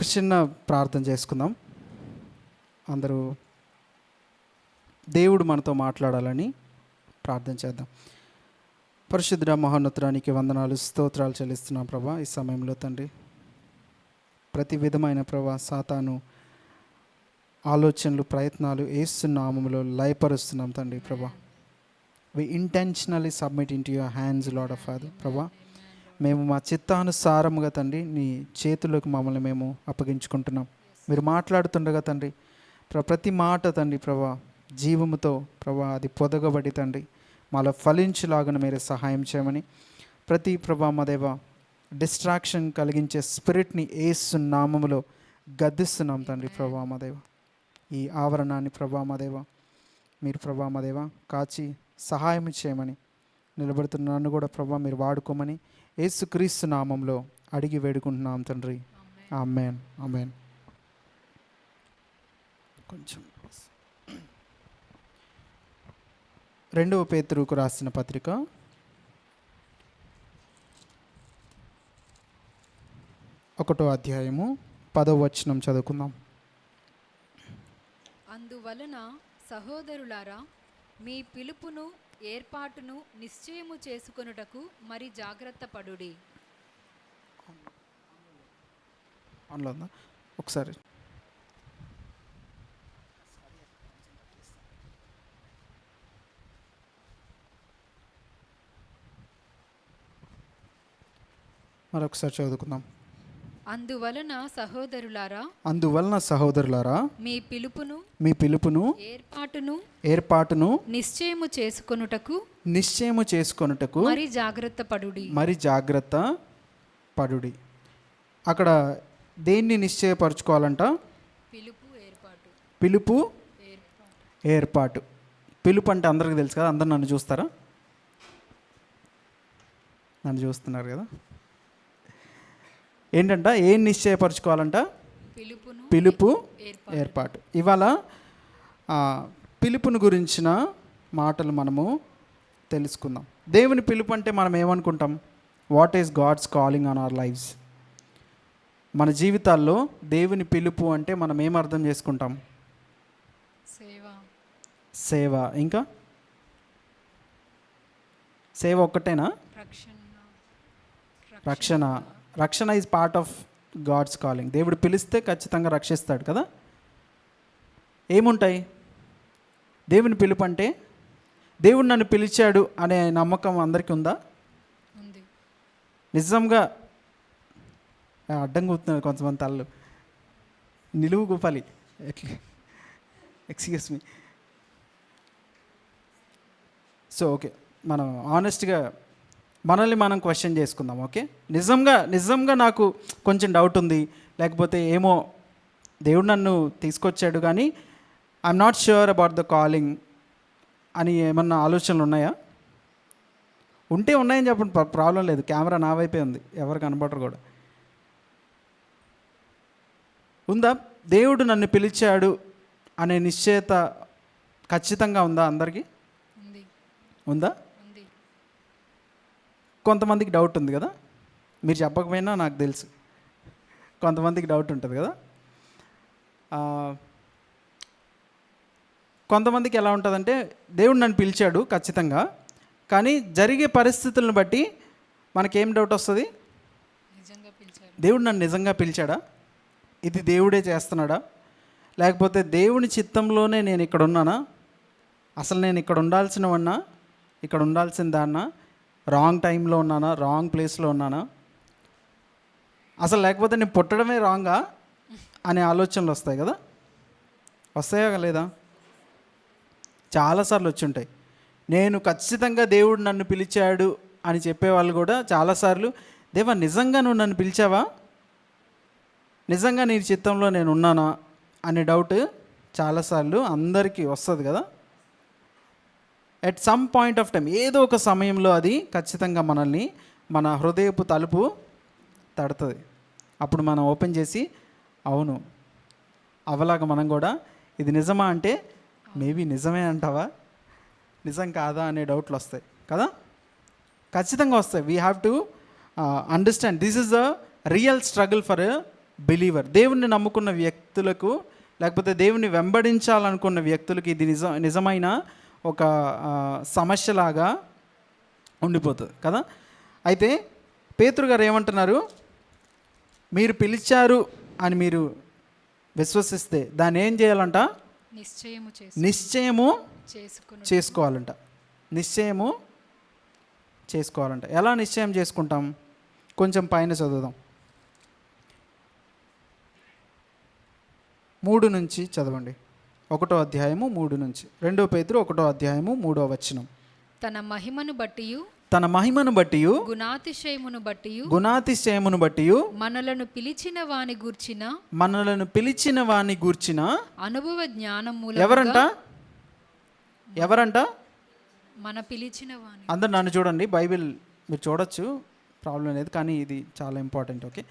ఒక చిన్న ప్రార్థన చేసుకుందాం. అందరూ దేవుడు మనతో మాట్లాడాలని ప్రార్థన చేద్దాం. పరిశుద్ధ మహోన్నతానికి వందనాలు, స్తోత్రాలు చెల్లిస్తున్నాం ప్రభా. ఈ సమయంలో తండ్రి, ప్రతి విధమైన ప్రభా సాతాను ఆలోచనలు, ప్రయత్నాలు యేసు నామములో లయపరుస్తున్నాం తండ్రి ప్రభా. We intentionally submit into your hands lord of father ప్రభా. మేము మా చిత్తానుసారముగా తండ్రి నీ చేతుల్లోకి మమ్మల్ని మేము అప్పగించుకుంటున్నాం. మీరు మాట్లాడుతుండగా తండ్రి ప్రతి మాట తండ్రి ప్రభా జీవముతో ప్రభా అది పొదగబడి తండ్రి మాలో ఫలించులాగా మీరు సహాయం చేయమని, ప్రతి ప్రభా మా దేవ డిస్ట్రాక్షన్ కలిగించే స్పిరిట్ని యేసు నామములో గద్దిస్తున్నాం తండ్రి ప్రభా మా దేవ. ఈ ఆవరణాన్ని ప్రభా మా దేవ మీరు ప్రభా మా దేవ కాచి సహాయం చేయమని, నిలబడుతున్న నన్ను కూడా ప్రభా మీరు వాడుకోమని యేసుక్రీస్తు నామంలో అడిగి వేడుకుంటున్నాం తండ్రి. ఆమేన్, ఆమేన్. కొంచెం 2వ పేతురుకు రాసిన పత్రిక 1వ అధ్యాయము 10వ వచనం చదువుకుందాం. అందువలన సహోదరులారా, మీ పిలుపును ఏర్పాటును నిశ్చయము చేసుకొనుటకు మరి జాగ్రత్త పడుడి. ఒకసారి మరొకసారి చదువుకుందాం. అందువలన సహోదరులారా మీ పిలుపును ఏర్పాటును నిశ్చయము చేసుకొనుటకు మరి జాగ్రత్త పడుడి. అక్కడ దేన్ని నిశ్చయపరచుకోవాలంట? పిలుపు ఏర్పాటు. పిలుపు అంటే అందరికీ తెలుసు కదా. అందరు నన్ను చూస్తారా? నన్ను చూస్తున్నారు కదా. ఏంటంట? ఏం నిశ్చయపరచుకోవాలంట? పిలుపు ఏర్పాటు. ఇవాళ పిలుపుని గురించిన మాటలు మనము తెలుసుకుందాం. దేవుని పిలుపు అంటే మనం ఏమనుకుంటాం? What is God's calling on our lives? మన జీవితాల్లో దేవుని పిలుపు అంటే మనం ఏం అర్థం చేసుకుంటాం? సేవ. ఇంకా సేవ ఒక్కటేనా? రక్షణ is part of God's calling. దేవుడు పిలిస్తే ఖచ్చితంగా రక్షిస్తాడు కదా. ఏముంటాయి దేవుని పిలుపు అంటే? దేవుడు నన్ను పిలిచాడు అనే నమ్మకం అందరికీ ఉందా? నిజంగా అడ్డం కూతున్నారు కొంతమంది తల్లు. నిలువు కూపాలి. Excuse me. సో ఓకే, మనం ఆనెస్ట్గా మనల్ని మనం క్వశ్చన్ చేసుకుందాం. ఓకే, నిజంగా నాకు కొంచెం డౌట్ ఉంది, లేకపోతే ఏమో దేవుడు నన్ను తీసుకొచ్చాడు కానీ I'm not sure about the calling అని ఏమన్నా ఆలోచనలు ఉన్నాయా? ఉంటే ఉన్నాయని చెప్పండి, ప్రాబ్లం లేదు. కెమెరా నా వైపే ఉంది, ఎవరు కనబడరు కూడా. ఉందా? దేవుడు నన్ను పిలిచాడు అనే నిశ్చయత ఖచ్చితంగా ఉందా? అందరికీ ఉందా? కొంతమందికి డౌట్ ఉంది కదా. మీరు చెప్పకపోయినా నాకు తెలుసు కొంతమందికి డౌట్ ఉంటుంది కదా. కొంతమందికి ఎలా ఉంటుందంటే దేవుడు నన్ను పిలిచాడు ఖచ్చితంగా, కానీ జరిగే పరిస్థితులను బట్టి మనకేం డౌట్ వస్తుంది? దేవుడు నన్ను నిజంగా పిలిచాడా? ఇది దేవుడే చేస్తున్నాడా? లేకపోతే దేవుని చిత్తంలోనే నేను ఇక్కడ ఉన్నానా? అసలు నేను ఇక్కడ ఉండాల్సినవన్నా, ఇక్కడ ఉండాల్సిన దాన్నా, రాంగ్ టైంలో ఉన్నానా, రాంగ్ ప్లేస్లో ఉన్నానా? అసలు లేకపోతే నేను పుట్టడమే రాంగా అనే ఆలోచనలు వస్తాయి కదా. వస్తాయా లేదా? చాలాసార్లు వచ్చి ఉంటాయి. నేను ఖచ్చితంగా దేవుడు నన్ను పిలిచాడు అని చెప్పేవాళ్ళు కూడా చాలాసార్లు, దేవా నిజంగా నువ్వు నన్ను పిలిచావా? నిజంగా నీ చిత్తంలో నేను ఉన్నానా అనే డౌట్ చాలాసార్లు అందరికీ వస్తుంది కదా. At some point of time, ఏదో ఒక సమయంలో అది ఖచ్చితంగా మనల్ని, మన హృదయపు తలుపు తడుతుంది. అప్పుడు మనం ఓపెన్ చేసి అవును అవలాగా మనం కూడా ఇది నిజమా అంటే మేబీ నిజమే అంటావా, నిజం కాదా అనే డౌట్లు వస్తాయి కదా. ఖచ్చితంగా వస్తాయి. We have to understand this is a real struggle for believer. దేవుణ్ణి నమ్ముకున్న వ్యక్తులకు, లేకపోతే దేవుణ్ణి వెంబడించాలనుకున్న వ్యక్తులకి ఇది నిజమైన ఒక సమస్యలాగా ఉండిపోతుంది కదా. అయితే పేతురు గారు ఏమంటున్నారు, మీరు పిలిచారు అని మీరు విశ్వసిస్తే దాన్ని ఏం చేయాలంట, నిశ్చయము చేసుకోవాలంట. నిశ్చయము చేసుకోవాలంట. ఎలా నిశ్చయం చేసుకుంటాం, కొంచెం పైన చదువుదాం, 3 నుంచి చదవండి. 1వ అధ్యాయము 3 నుంచి. 2 పేతురు 1వ అధ్యాయము 3వ వచనం. తన మహిమను బట్టి గుణాతిశయమును బట్టి మనలను పిలిచిన వాని గూర్చిన అనుభవ జ్ఞానం ఎవరంట మన పిలిచిన వాని. అందరు నన్ను చూడండి, బైబిల్ మీరు చూడొచ్చు, ప్రాబ్లం లేదు, కానీ ఇది చాలా ఇంపార్టెంట్. ఓకే,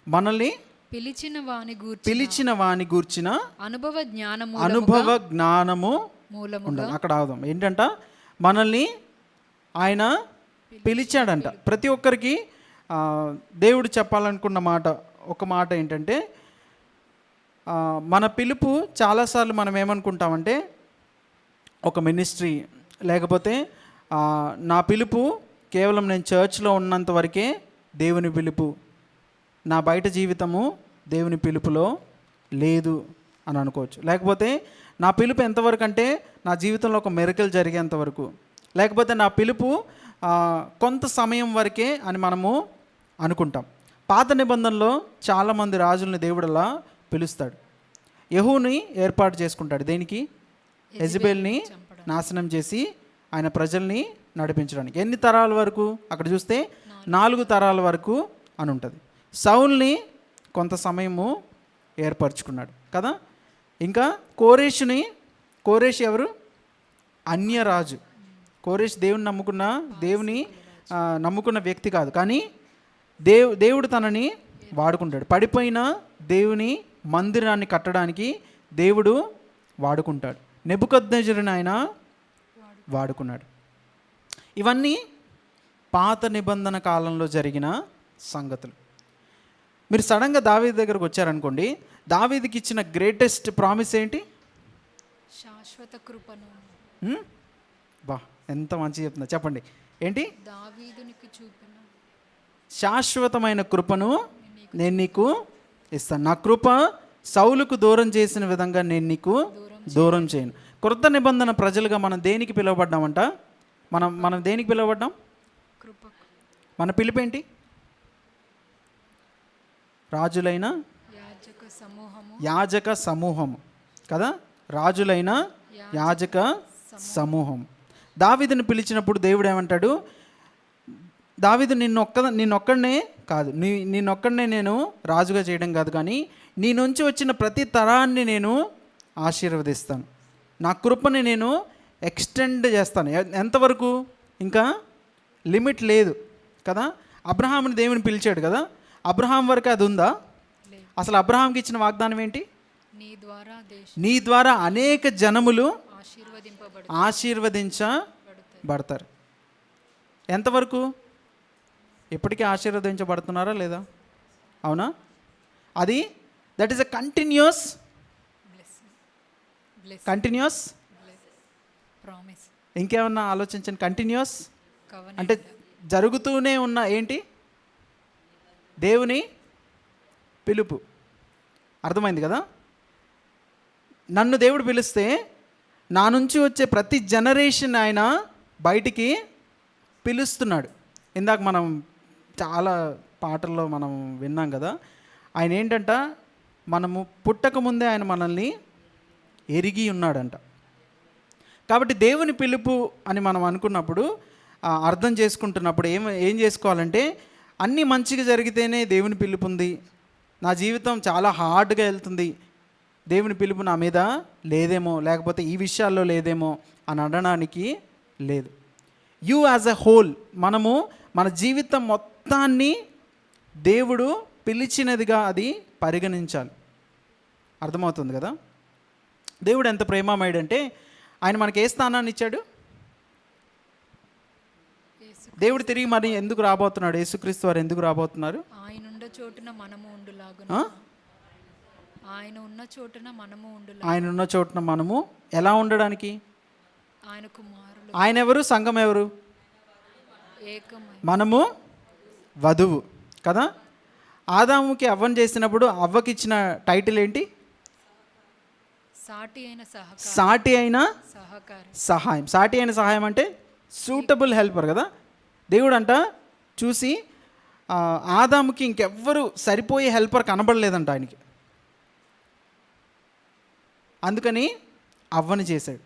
మనల్ని పిలిచిన వాని గూర్చిన అనుభవ జ్ఞానము ఉండాలి. అక్కడ ఆగుదాం. ఏంటంట, మనల్ని ఆయన పిలిచాడంట. ప్రతి ఒక్కరికి దేవుడు చెప్పాలనుకున్న ఒక మాట ఏంటంటే, మన పిలుపు చాలాసార్లు మనం ఏమనుకుంటామంటే, ఒక మినిస్ట్రీ, లేకపోతే నా పిలుపు కేవలం నేను చర్చ్లో ఉన్నంత వరకే దేవుని పిలుపు, నా బయట జీవితము దేవుని పిలుపులో లేదు అని అనుకోవచ్చు. లేకపోతే నా పిలుపు ఎంతవరకు అంటే నా జీవితంలో ఒక మెరికల్ జరిగేంతవరకు, లేకపోతే నా పిలుపు కొంత సమయం వరకే అని మనము అనుకుంటాం. పాత నిబంధనలో చాలామంది రాజుల్ని దేవుడు అలా పిలుస్తాడు. యెహూని ఏర్పాటు చేసుకుంటాడు. దేనికి? యెజబెల్ని నాశనం చేసి ఆయన ప్రజల్ని నడిపించడానికి. ఎన్ని తరాల వరకు? అక్కడ చూస్తే 4 తరాల వరకు అని ఉంటుంది. సౌల్ని కొంత సమయము ఏర్పరచుకున్నాడు కదా. ఇంకా కోరేష్ ఎవరు? అన్యరాజు. కోరేష్ దేవుని నమ్ముకున్న వ్యక్తి కాదు, కానీ దేవుడు తనని వాడుకుంటాడు. పడిపోయిన దేవుని మందిరాన్ని కట్టడానికి దేవుడు వాడుకుంటాడు. నెబుకద్నెజరుని ఆయన వాడుకున్నాడు. ఇవన్నీ పాత నిబంధన కాలంలో జరిగిన సంగతులు. మీరు సడన్గా దావీదు దగ్గరకు వచ్చారనుకోండి, దావీదుకి ఇచ్చిన గ్రేటెస్ట్ ప్రామిస్ ఏంటి? శాశ్వత కృపను. బా, ఎంత మంచిగా చెప్తున్నా, చెప్పండి ఏంటి? దావీదునికి చూపిన శాశ్వతమైన కృపను నేను నీకు ఇస్తాను. నా కృప సౌలుకు దూరం చేసిన విధంగా నేను నీకు దూరం చేయను. క్రొత్త నిబంధన ప్రజలుగా మనం దేనికి పిలువబడ్డామంట? మనం దేనికి పిలువబడ్డాం? మన పిలుపేంటి? రాజులైన యాజక సమూహము కదా. రాజులైన యాజక సమూహం. దావీదుని పిలిచినప్పుడు దేవుడు ఏమంటాడు? దావీదు నిన్నొక్కడనే కాదు, నిన్నొక్కడనే నేను రాజుగా చేయడం కాదు, కానీ నీ నుంచి వచ్చిన ప్రతి తరాన్ని నేను ఆశీర్వదిస్తాను. నా కృపని నేను ఎక్స్టెండ్ చేస్తాను. ఎంతవరకు? ఇంకా లిమిట్ లేదు కదా. అబ్రహాముని దేవుని పిలిచాడు కదా, అబ్రహాం వరకు అది ఉందా? అసలు అబ్రహాంకి ఇచ్చిన వాగ్దానం ఏంటి? నీ ద్వారా అనేక జనములు ఆశీర్వదించబడతారు. ఎంతవరకు? ఇప్పటికీ ఆశీర్వదించబడుతున్నారా లేదా? అవునా? అది దట్ ఈస్ ఎ కంటిన్యూస్ ఇంకేమన్నా ఆలోచించండి. కంటిన్యూస్ అంటే జరుగుతూనే ఉన్న ఏంటి? దేవుని పిలుపు. అర్థమైంది కదా. నన్ను దేవుడు పిలిస్తే నా నుంచి వచ్చే ప్రతి జనరేషన్ ఆయన బయటికి పిలుస్తున్నాడు. ఇందాక మనం చాలా పాటల్లో మనం విన్నాం కదా. ఆయన ఏంటంట, మనము పుట్టకముందే ఆయన మనల్ని ఎరిగి ఉన్నాడంట. కాబట్టి దేవుని పిలుపు అని మనం అనుకున్నప్పుడు, అర్థం చేసుకుంటున్నప్పుడు ఏం చేసుకోవాలంటే, అన్నీ మంచిగా జరిగితేనే దేవుని పిలుపు ఉంది, నా జీవితం చాలా హార్డ్గా వెళ్తుంది, దేవుని పిలుపు నా మీద లేదేమో, లేకపోతే ఈ విషయాల్లో లేదేమో అని అనడానికి లేదు. యూ యాజ్ ఎ హోల్, మన జీవితం మొత్తాన్ని దేవుడు పిలిచినదిగా అది పరిగణించాలి. అర్థమవుతుంది కదా. దేవుడు ఎంత ప్రేమమయుడంటే ఆయన మనకి ఏ స్థానాన్ని ఇచ్చాడు? దేవుడు తిరిగి మరి ఎందుకు రాబోతున్నాడు? యేసుక్రీస్తు వారు ఎందుకు రాబోతున్నారు? చోటున మనము ఉండులాగున ఆ? ఆయన ఉన్న చోటున మనము ఉండులా ఆయన ఉన్న చోటున మనము ఎలా ఉండడానికి? ఆయన కుమారులు ఆయన ఎవరు? సంఘం ఎవరు? ఏకమై మనము వధువు కదా. ఆదాముకి అవ్వను చేసినప్పుడు అవ్వకి ఇచ్చిన టైటిల్ ఏంటి? సాటి అయిన సాటి అయిన సహకారి. సహాయం. సాటి అయిన సహాయం అంటే సూటబుల్ హెల్పర్ కదా. దేవుడు అంట చూసి ఆదాముకి ఇంకెవ్వరు సరిపోయే హెల్పర్ కనబడలేదంట ఆయనకి, అందుకని అవ్వని చేశాడు.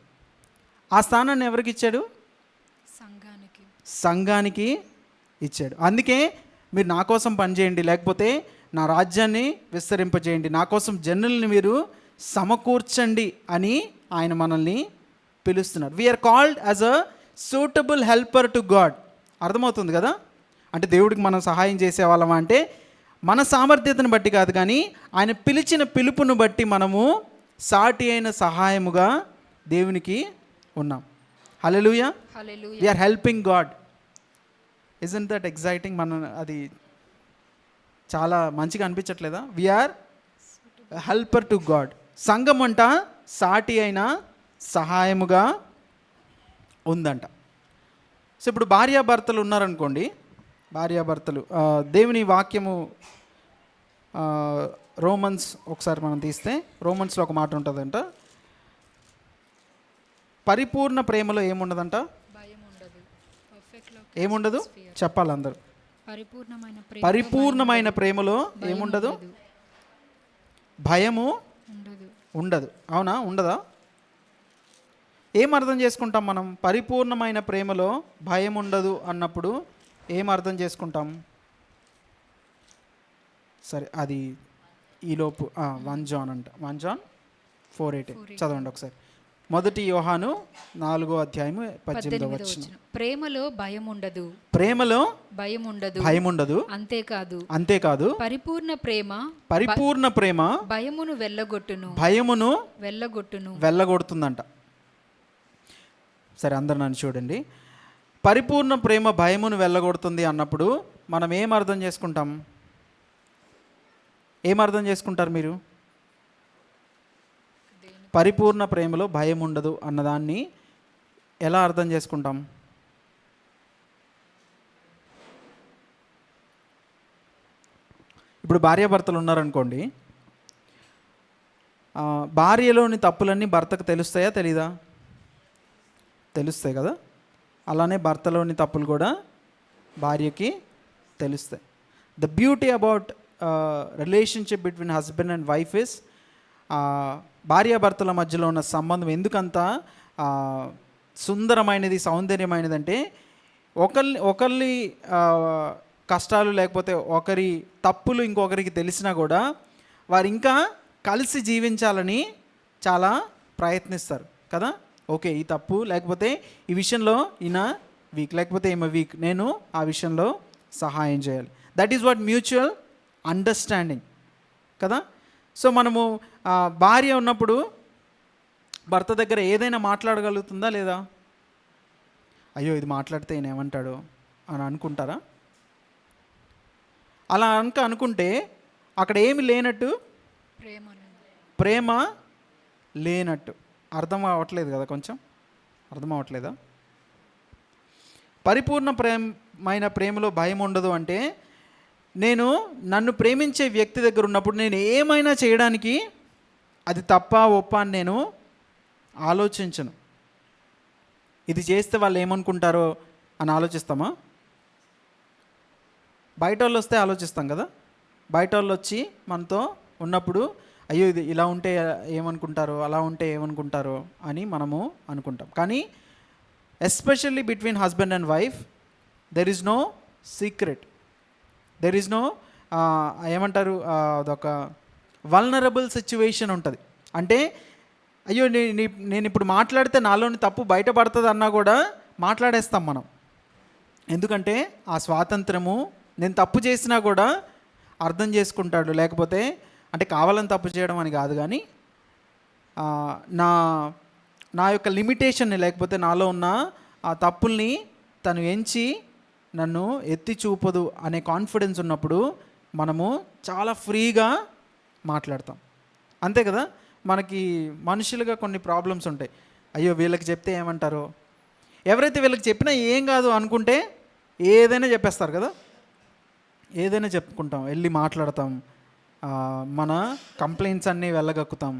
ఆ స్థానాన్ని ఎవరికి ఇచ్చాడు? సంఘానికి. సంఘానికి ఇచ్చాడు. అందుకే మీరు నా కోసం పనిచేయండి, లేకపోతే నా రాజ్యాన్ని విస్తరింపజేయండి, నా కోసం జనుల్ని మీరు సమకూర్చండి అని ఆయన మనల్ని పిలుస్తున్నారు. We are called as a suitable helper to God. అర్థమవుతుంది కదా. అంటే దేవుడికి మనం సహాయం చేసేవాళ్ళమా అంటే మన సామర్థ్యతను బట్టి కాదు, కానీ ఆయన పిలిచిన పిలుపును బట్టి మనము సాటి అయిన సహాయముగా దేవునికి ఉన్నాం. Hallelujah. Hallelujah. We are helping God. Isn't that exciting? మన అది చాలా మంచిగా అనిపించట్లేదా? We are helper to God. సంఘం అంట సాటి అయిన సహాయముగా ఉందంట. సో ఇప్పుడు భార్యాభర్తలు ఉన్నారనుకోండి, భార్యాభర్తలు దేవుని వాక్యము రోమన్స్ ఒకసారి మనం తీస్తే రోమన్స్లో ఒక మాట ఉంటుందంట, పరిపూర్ణ ప్రేమలో ఏముండదంట? భయం ఉండదు. పర్ఫెక్ట్ లవ్ ఏముండదు? చెప్పాలి అందరూ. పరిపూర్ణమైన పరిపూర్ణమైన ప్రేమలో ఏముండదు? భయము ఉండదు. ఉండదు. అవునా? ఉండదా? ఏం అర్థం చేసుకుంటాం మనం? పరిపూర్ణమైన ప్రేమలో భయం ఉండదు అన్నప్పుడు ఏం అర్థం చేసుకుంటాం? సరే, అది ఈలోపు 1 John అంట. 1 John 4:8 చదవండి ఒకసారి. 1 యోహాను 4:18. ప్రేమలో భయం ఉండదు. ప్రేమలో భయం ఉండదు. భయం ఉండదు. అంతేకాదు పరిపూర్ణ ప్రేమ భయమును వెళ్ళగొడుతుందంట. సరే, అందరు నన్ను చూడండి. పరిపూర్ణ ప్రేమ భయమును వెళ్ళగొడుతుంది అన్నప్పుడు మనం ఏం అర్థం చేసుకుంటాం? ఏం అర్థం చేసుకుంటారు మీరు? పరిపూర్ణ ప్రేమలో భయం ఉండదు అన్నదాన్ని ఎలా అర్థం చేసుకుంటాం? ఇప్పుడు భార్యాభర్తలు ఉన్నారనుకోండి, భార్యలోని తప్పులన్నీ భర్తకు తెలుస్తాయా తెలీదా? తెలుస్తాయి కదా. అలానే భర్తలోని తప్పులు కూడా భార్యకి తెలుస్తాయి. The beauty about relationship between husband and wife is, భార్యాభర్తల మధ్యలో ఉన్న సంబంధం ఎందుకంత సుందరమైనది, సౌందర్యమైనది అంటే ఒకరి కష్టాలు లేకపోతే ఒకరి తప్పులు ఇంకొకరికి తెలిసినా కూడా వారు ఇంకా కలిసి జీవించాలని చాలా ప్రయత్నిస్తారు కదా. ఓకే, ఈ తప్పు లేకపోతే ఈ విషయంలో ఈయన వీక్, లేకపోతే ఈమె వీక్, నేను ఆ విషయంలో సహాయం చేయాలి. That is what mutual understanding కదా. సో మనము భార్య ఉన్నప్పుడు భర్త దగ్గర ఏదైనా మాట్లాడగలుగుతుందా లేదా? అయ్యో ఇది మాట్లాడితే ఈయన ఏమంటాడు అని అనుకుంటారా? అలా అనుకుంటే అక్కడ ఏమి లేనట్టు, ప్రేమ లేనట్టు. అర్థం అవ్వట్లేదు కదా, కొంచెం అర్థం అవ్వట్లేదా? పరిపూర్ణ ప్రేమలో భయం ఉండదు అంటే నేను నన్ను ప్రేమించే వ్యక్తి దగ్గర ఉన్నప్పుడు నేను ఏమైనా చేయడానికి అది తప్ప ఒప్ప అని నేను ఆలోచించను. ఇది చేస్తే వాళ్ళు ఏమనుకుంటారో అని ఆలోచిస్తామా? బయట వాళ్ళు వస్తే ఆలోచిస్తాం కదా. బయట వాళ్ళు వచ్చి మనతో ఉన్నప్పుడు అయ్యో ఇది ఇలా ఉంటే ఏమనుకుంటారో, అలా ఉంటే ఏమనుకుంటారో అని మనము అనుకుంటాం. కానీ especially between husband and wife there is no secret, there is no ఏమంటారు, అదొక వల్నరబుల్ సిచ్యువేషన్ ఉంటుంది. అంటే అయ్యో నేను ఇప్పుడు మాట్లాడితే నాలోని తప్పు బయటపడుతుంది అన్నా కూడా మాట్లాడేస్తాం మనం. ఎందుకంటే ఆ స్వాతంత్రము, నేను తప్పు చేసినా కూడా అర్థం చేసుకుంటాడు. లేకపోతే అంటే కావాలని తప్పు చేయడం అని కాదు, కానీ నా యొక్క లిమిటేషన్ని లేకపోతే నాలో ఉన్న ఆ తప్పుల్ని తను ఎంచి నన్ను ఎత్తి చూపదు అనే కాన్ఫిడెన్స్ ఉన్నప్పుడు మనము చాలా ఫ్రీగా మాట్లాడతాం. అంతే కదా, మనకి మనుషులుగా కొన్ని ప్రాబ్లమ్స్ ఉంటాయి. అయ్యో వీళ్ళకి చెప్తే ఏమంటారో, ఎవరైతే వీళ్ళకి చెప్పినా ఏం కాదు అనుకుంటే ఏదైనా చెప్పేస్తారు కదా, ఏదైనా చెప్పుకుంటాం, వెళ్ళి మాట్లాడతాం, మన కంప్లైంట్స్ అన్నీ వెళ్ళగక్కుతాం.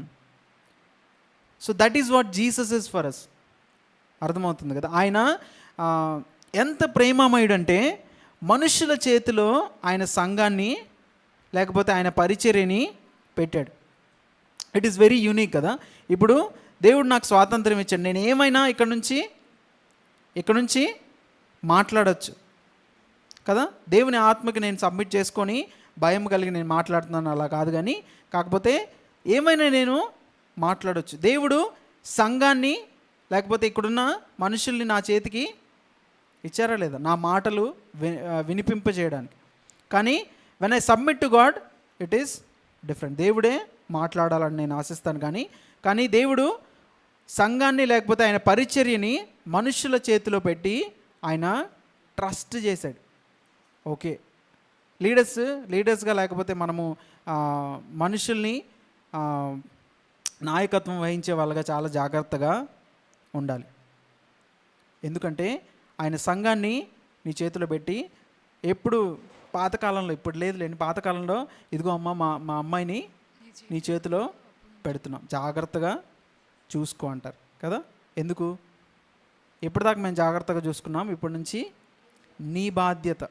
So that is what Jesus is for us. అర్థమవుతుంది కదా. ఆయన ఎంత ప్రేమమయుడంటే మనుషుల చేతిలో ఆయన సంఘాన్ని లేకపోతే ఆయన పరిచర్యని పెట్టాడు. ఇట్ ఈస్ వెరీ యూనిక్ కదా. ఇప్పుడు దేవుడు నాకు స్వాతంత్రం ఇచ్చాడు, నేను ఏమైనా ఇక్కడ నుంచి మాట్లాడచ్చు కదా. దేవుని ఆత్మకి నేను సబ్మిట్ చేసుకొని భయం కలిగి నేను మాట్లాడుతున్నాను అలా కాదు, కానీ కాకపోతే ఏమైనా నేను మాట్లాడవచ్చు. దేవుడు సంఘాన్ని లేకపోతే ఇక్కడున్న మనుషుల్ని నా చేతికి ఇచ్చారా లేదా, నా మాటలు వినిపింపజేయడానికి. కానీ when I submit to God it is different. దేవుడే మాట్లాడాలని నేను ఆశిస్తాను, కానీ దేవుడు సంఘాన్ని లేకపోతే ఆయన పరిచర్యని మనుషుల చేతిలో పెట్టి ఆయన ట్రస్ట్ చేశాడు. ఓకే, లీడర్స్గా లేకపోతే మనము మనుషుల్ని నాయకత్వం వహించే వాళ్ళగా చాలా జాగ్రత్తగా ఉండాలి. ఎందుకంటే ఆయన సంఘాన్ని నీ చేతిలో పెట్టి ఎప్పుడు పాతకాలంలో, ఇప్పుడు లేదులేండి, పాతకాలంలో ఇదిగో అమ్మ మా అమ్మాయిని నీ చేతిలో పెడుతున్నాం, జాగ్రత్తగా చూసుకో అంటారు కదా. ఎందుకు? ఇప్పటిదాకా మేము జాగ్రత్తగా చూసుకున్నాం, ఇప్పటి నుంచి నీ బాధ్యత.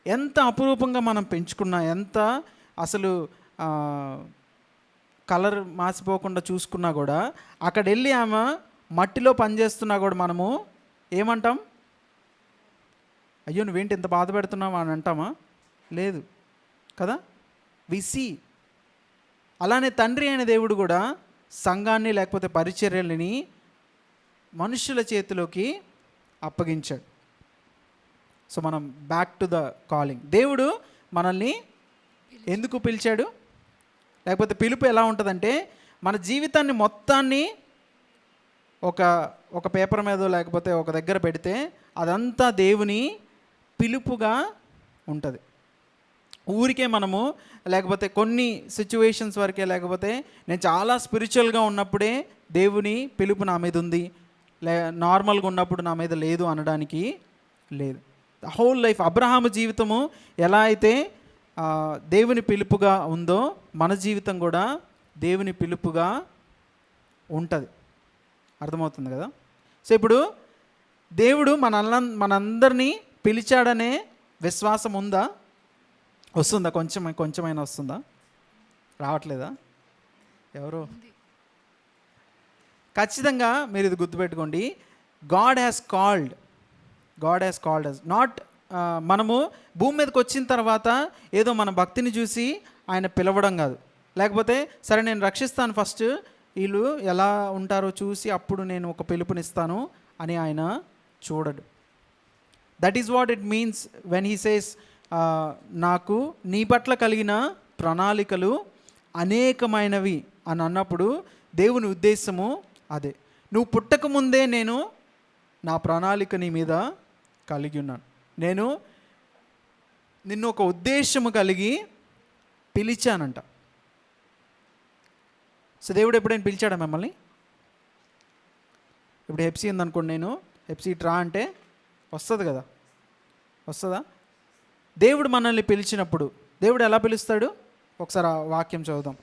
ఎంత అపురూపంగా మనం పెంచుకున్నా, ఎంత అసలు కలర్ మాసిపోకుండా చూసుకున్నా కూడా, అక్కడ వెళ్ళి ఆమె మట్టిలో పనిచేస్తున్నా కూడా మనము ఏమంటాం? అయ్యో నువ్వేంటి ఇంత బాధ పెడుతున్నావు అని అంటామా? లేదు కదా. We see. అలానే తండ్రి అయిన దేవుడు కూడా సంఘాన్ని లేకపోతే పరిచర్యలని మనుషుల చేతిలోకి అప్పగించాడు. సో మనం బ్యాక్ టు ద కాలింగ్. దేవుడు మనల్ని ఎందుకు పిలిచాడు? లేకపోతే పిలుపు ఎలా ఉంటుందంటే, మన జీవితాన్ని మొత్తాన్ని ఒక పేపర్ మీద లేకపోతే ఒక దగ్గర పెడితే అదంతా దేవుని పిలుపుగా ఉంటుంది. ఊరికే మనము లేకపోతే కొన్ని సిచ్యువేషన్స్ వరకే, లేకపోతే నేను చాలా స్పిరిచువల్గా ఉన్నప్పుడే దేవుని పిలుపు నా మీద ఉంది, నార్మల్గా ఉన్నప్పుడు నా మీద లేదు అనడానికి లేదు. హోల్ లైఫ్ అబ్రహాము జీవితము ఎలా అయితే దేవుని పిలుపుగా ఉందో, మన జీవితం కూడా దేవుని పిలుపుగా ఉంటుంది. అర్థమవుతుంది కదా. సో ఇప్పుడు దేవుడు మనందరినీ పిలిచాడనే విశ్వాసం ఉందా? వస్తుందా? కొంచెమైనా వస్తుందా? రావట్లేదా? ఎవరు? ఖచ్చితంగా మీరు ఇది గుర్తుపెట్టుకోండి. God has called us. Not మనము భూమి మీదకి వచ్చిన తర్వాత ఏదో మన భక్తిని చూసి ఆయన పిలవడం కాదు, లేకపోతే సరే నేను రక్షిస్తాను ఫస్ట్, వీళ్ళు ఎలా ఉంటారో చూసి అప్పుడు నేను ఒక పిలుపునిస్తాను అని ఆయన చూడడు. That is what it means when he says నాకు నీ పట్ల కలిగిన ప్రణాళికలు అనేకమైనవి అని అన్నప్పుడు దేవుని ఉద్దేశము అదే. నువ్వు పుట్టకముందే నేను నా ప్రణాళిక నీ మీద కలిగి ఉన్నాను. నేను నిన్ను ఒక ఉద్దేశము కలిగి పిలిచానంట. సో దేవుడు ఎప్పుడైనా పిలిచాడా మిమ్మల్ని? ఇప్పుడు హెప్సీ ఉందనుకోండి, నేను హెప్సీ ట్రా అంటే వస్తుంది కదా, వస్తుందా? దేవుడు మనల్ని పిలిచినప్పుడు దేవుడు ఎలా పిలుస్తాడు? ఒకసారి ఆ వాక్యం చదువుదాం.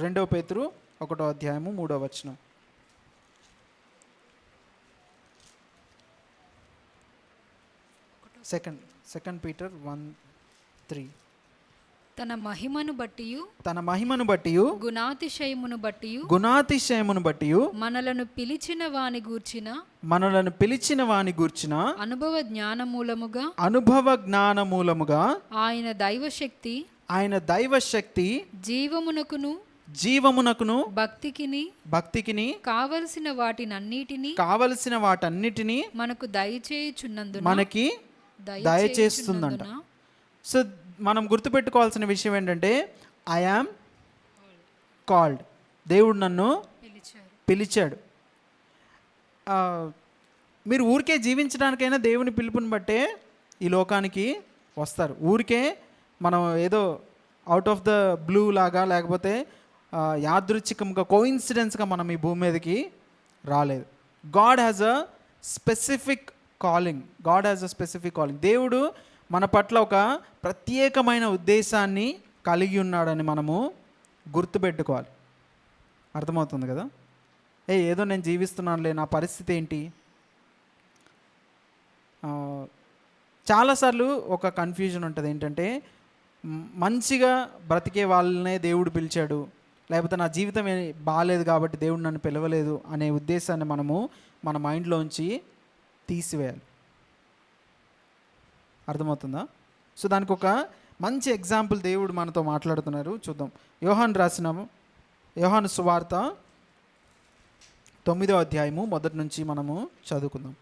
2 పేతురు 1వ అధ్యాయము 3వ వచనం. Second Peter 1:3. తన మహిమను బట్టి గుణాతిశయమును బట్టి మనలను పిలిచిన వాని గూర్చిన అనుభవ జ్ఞానమూలముగా ఆయన దైవశక్తి జీవమునకును భక్తికిని కావలసిన వాటన్నిటిని మనకు దయచేస్తుందంట. సో మనం గుర్తుపెట్టుకోవాల్సిన విషయం ఏంటంటే, ఐ యామ్ కాల్డ్. దేవుడు నన్ను పిలిచాడు. మీరు ఊరికే జీవించడానికైనా దేవుని పిలుపుని బట్టే ఈ లోకానికి వస్తారు. ఊరికే మనం ఏదో అవుట్ ఆఫ్ ద బ్లూ లాగా లేకపోతే యాదృచ్ఛికంగా కోయిన్సిడెన్స్గా మనం ఈ భూమి మీదకి రాలేదు. God has a specific calling. దేవుడు మన పట్ల ఒక ప్రత్యేకమైన ఉద్దేశాన్ని కలిగి ఉన్నాడని మనము గుర్తుపెట్టుకోవాలి. అర్థమవుతుంది కదా? ఏదో నేను జీవిస్తున్నానులే, నా పరిస్థితి ఏంటి? చాలాసార్లు ఒక కన్ఫ్యూజన్ ఉంటుంది. ఏంటంటే మంచిగా బ్రతికే వాళ్ళనే దేవుడు పిలిచాడు, లేకపోతే నా జీవితం బాగాలేదు కాబట్టి దేవుడు నన్ను పిలవలేదు అనే ఉద్దేశాన్ని మనము మన మైండ్లోంచి తీసివేయాలి. అర్థమవుతుందా? సో దానికి ఒక మంచి ఎగ్జాంపుల్ దేవుడు మనతో మాట్లాడుతున్నారు, చూద్దాం. యోహాను సువార్త 9వ అధ్యాయము మొదటి నుంచి మనము చదువుకుందాం.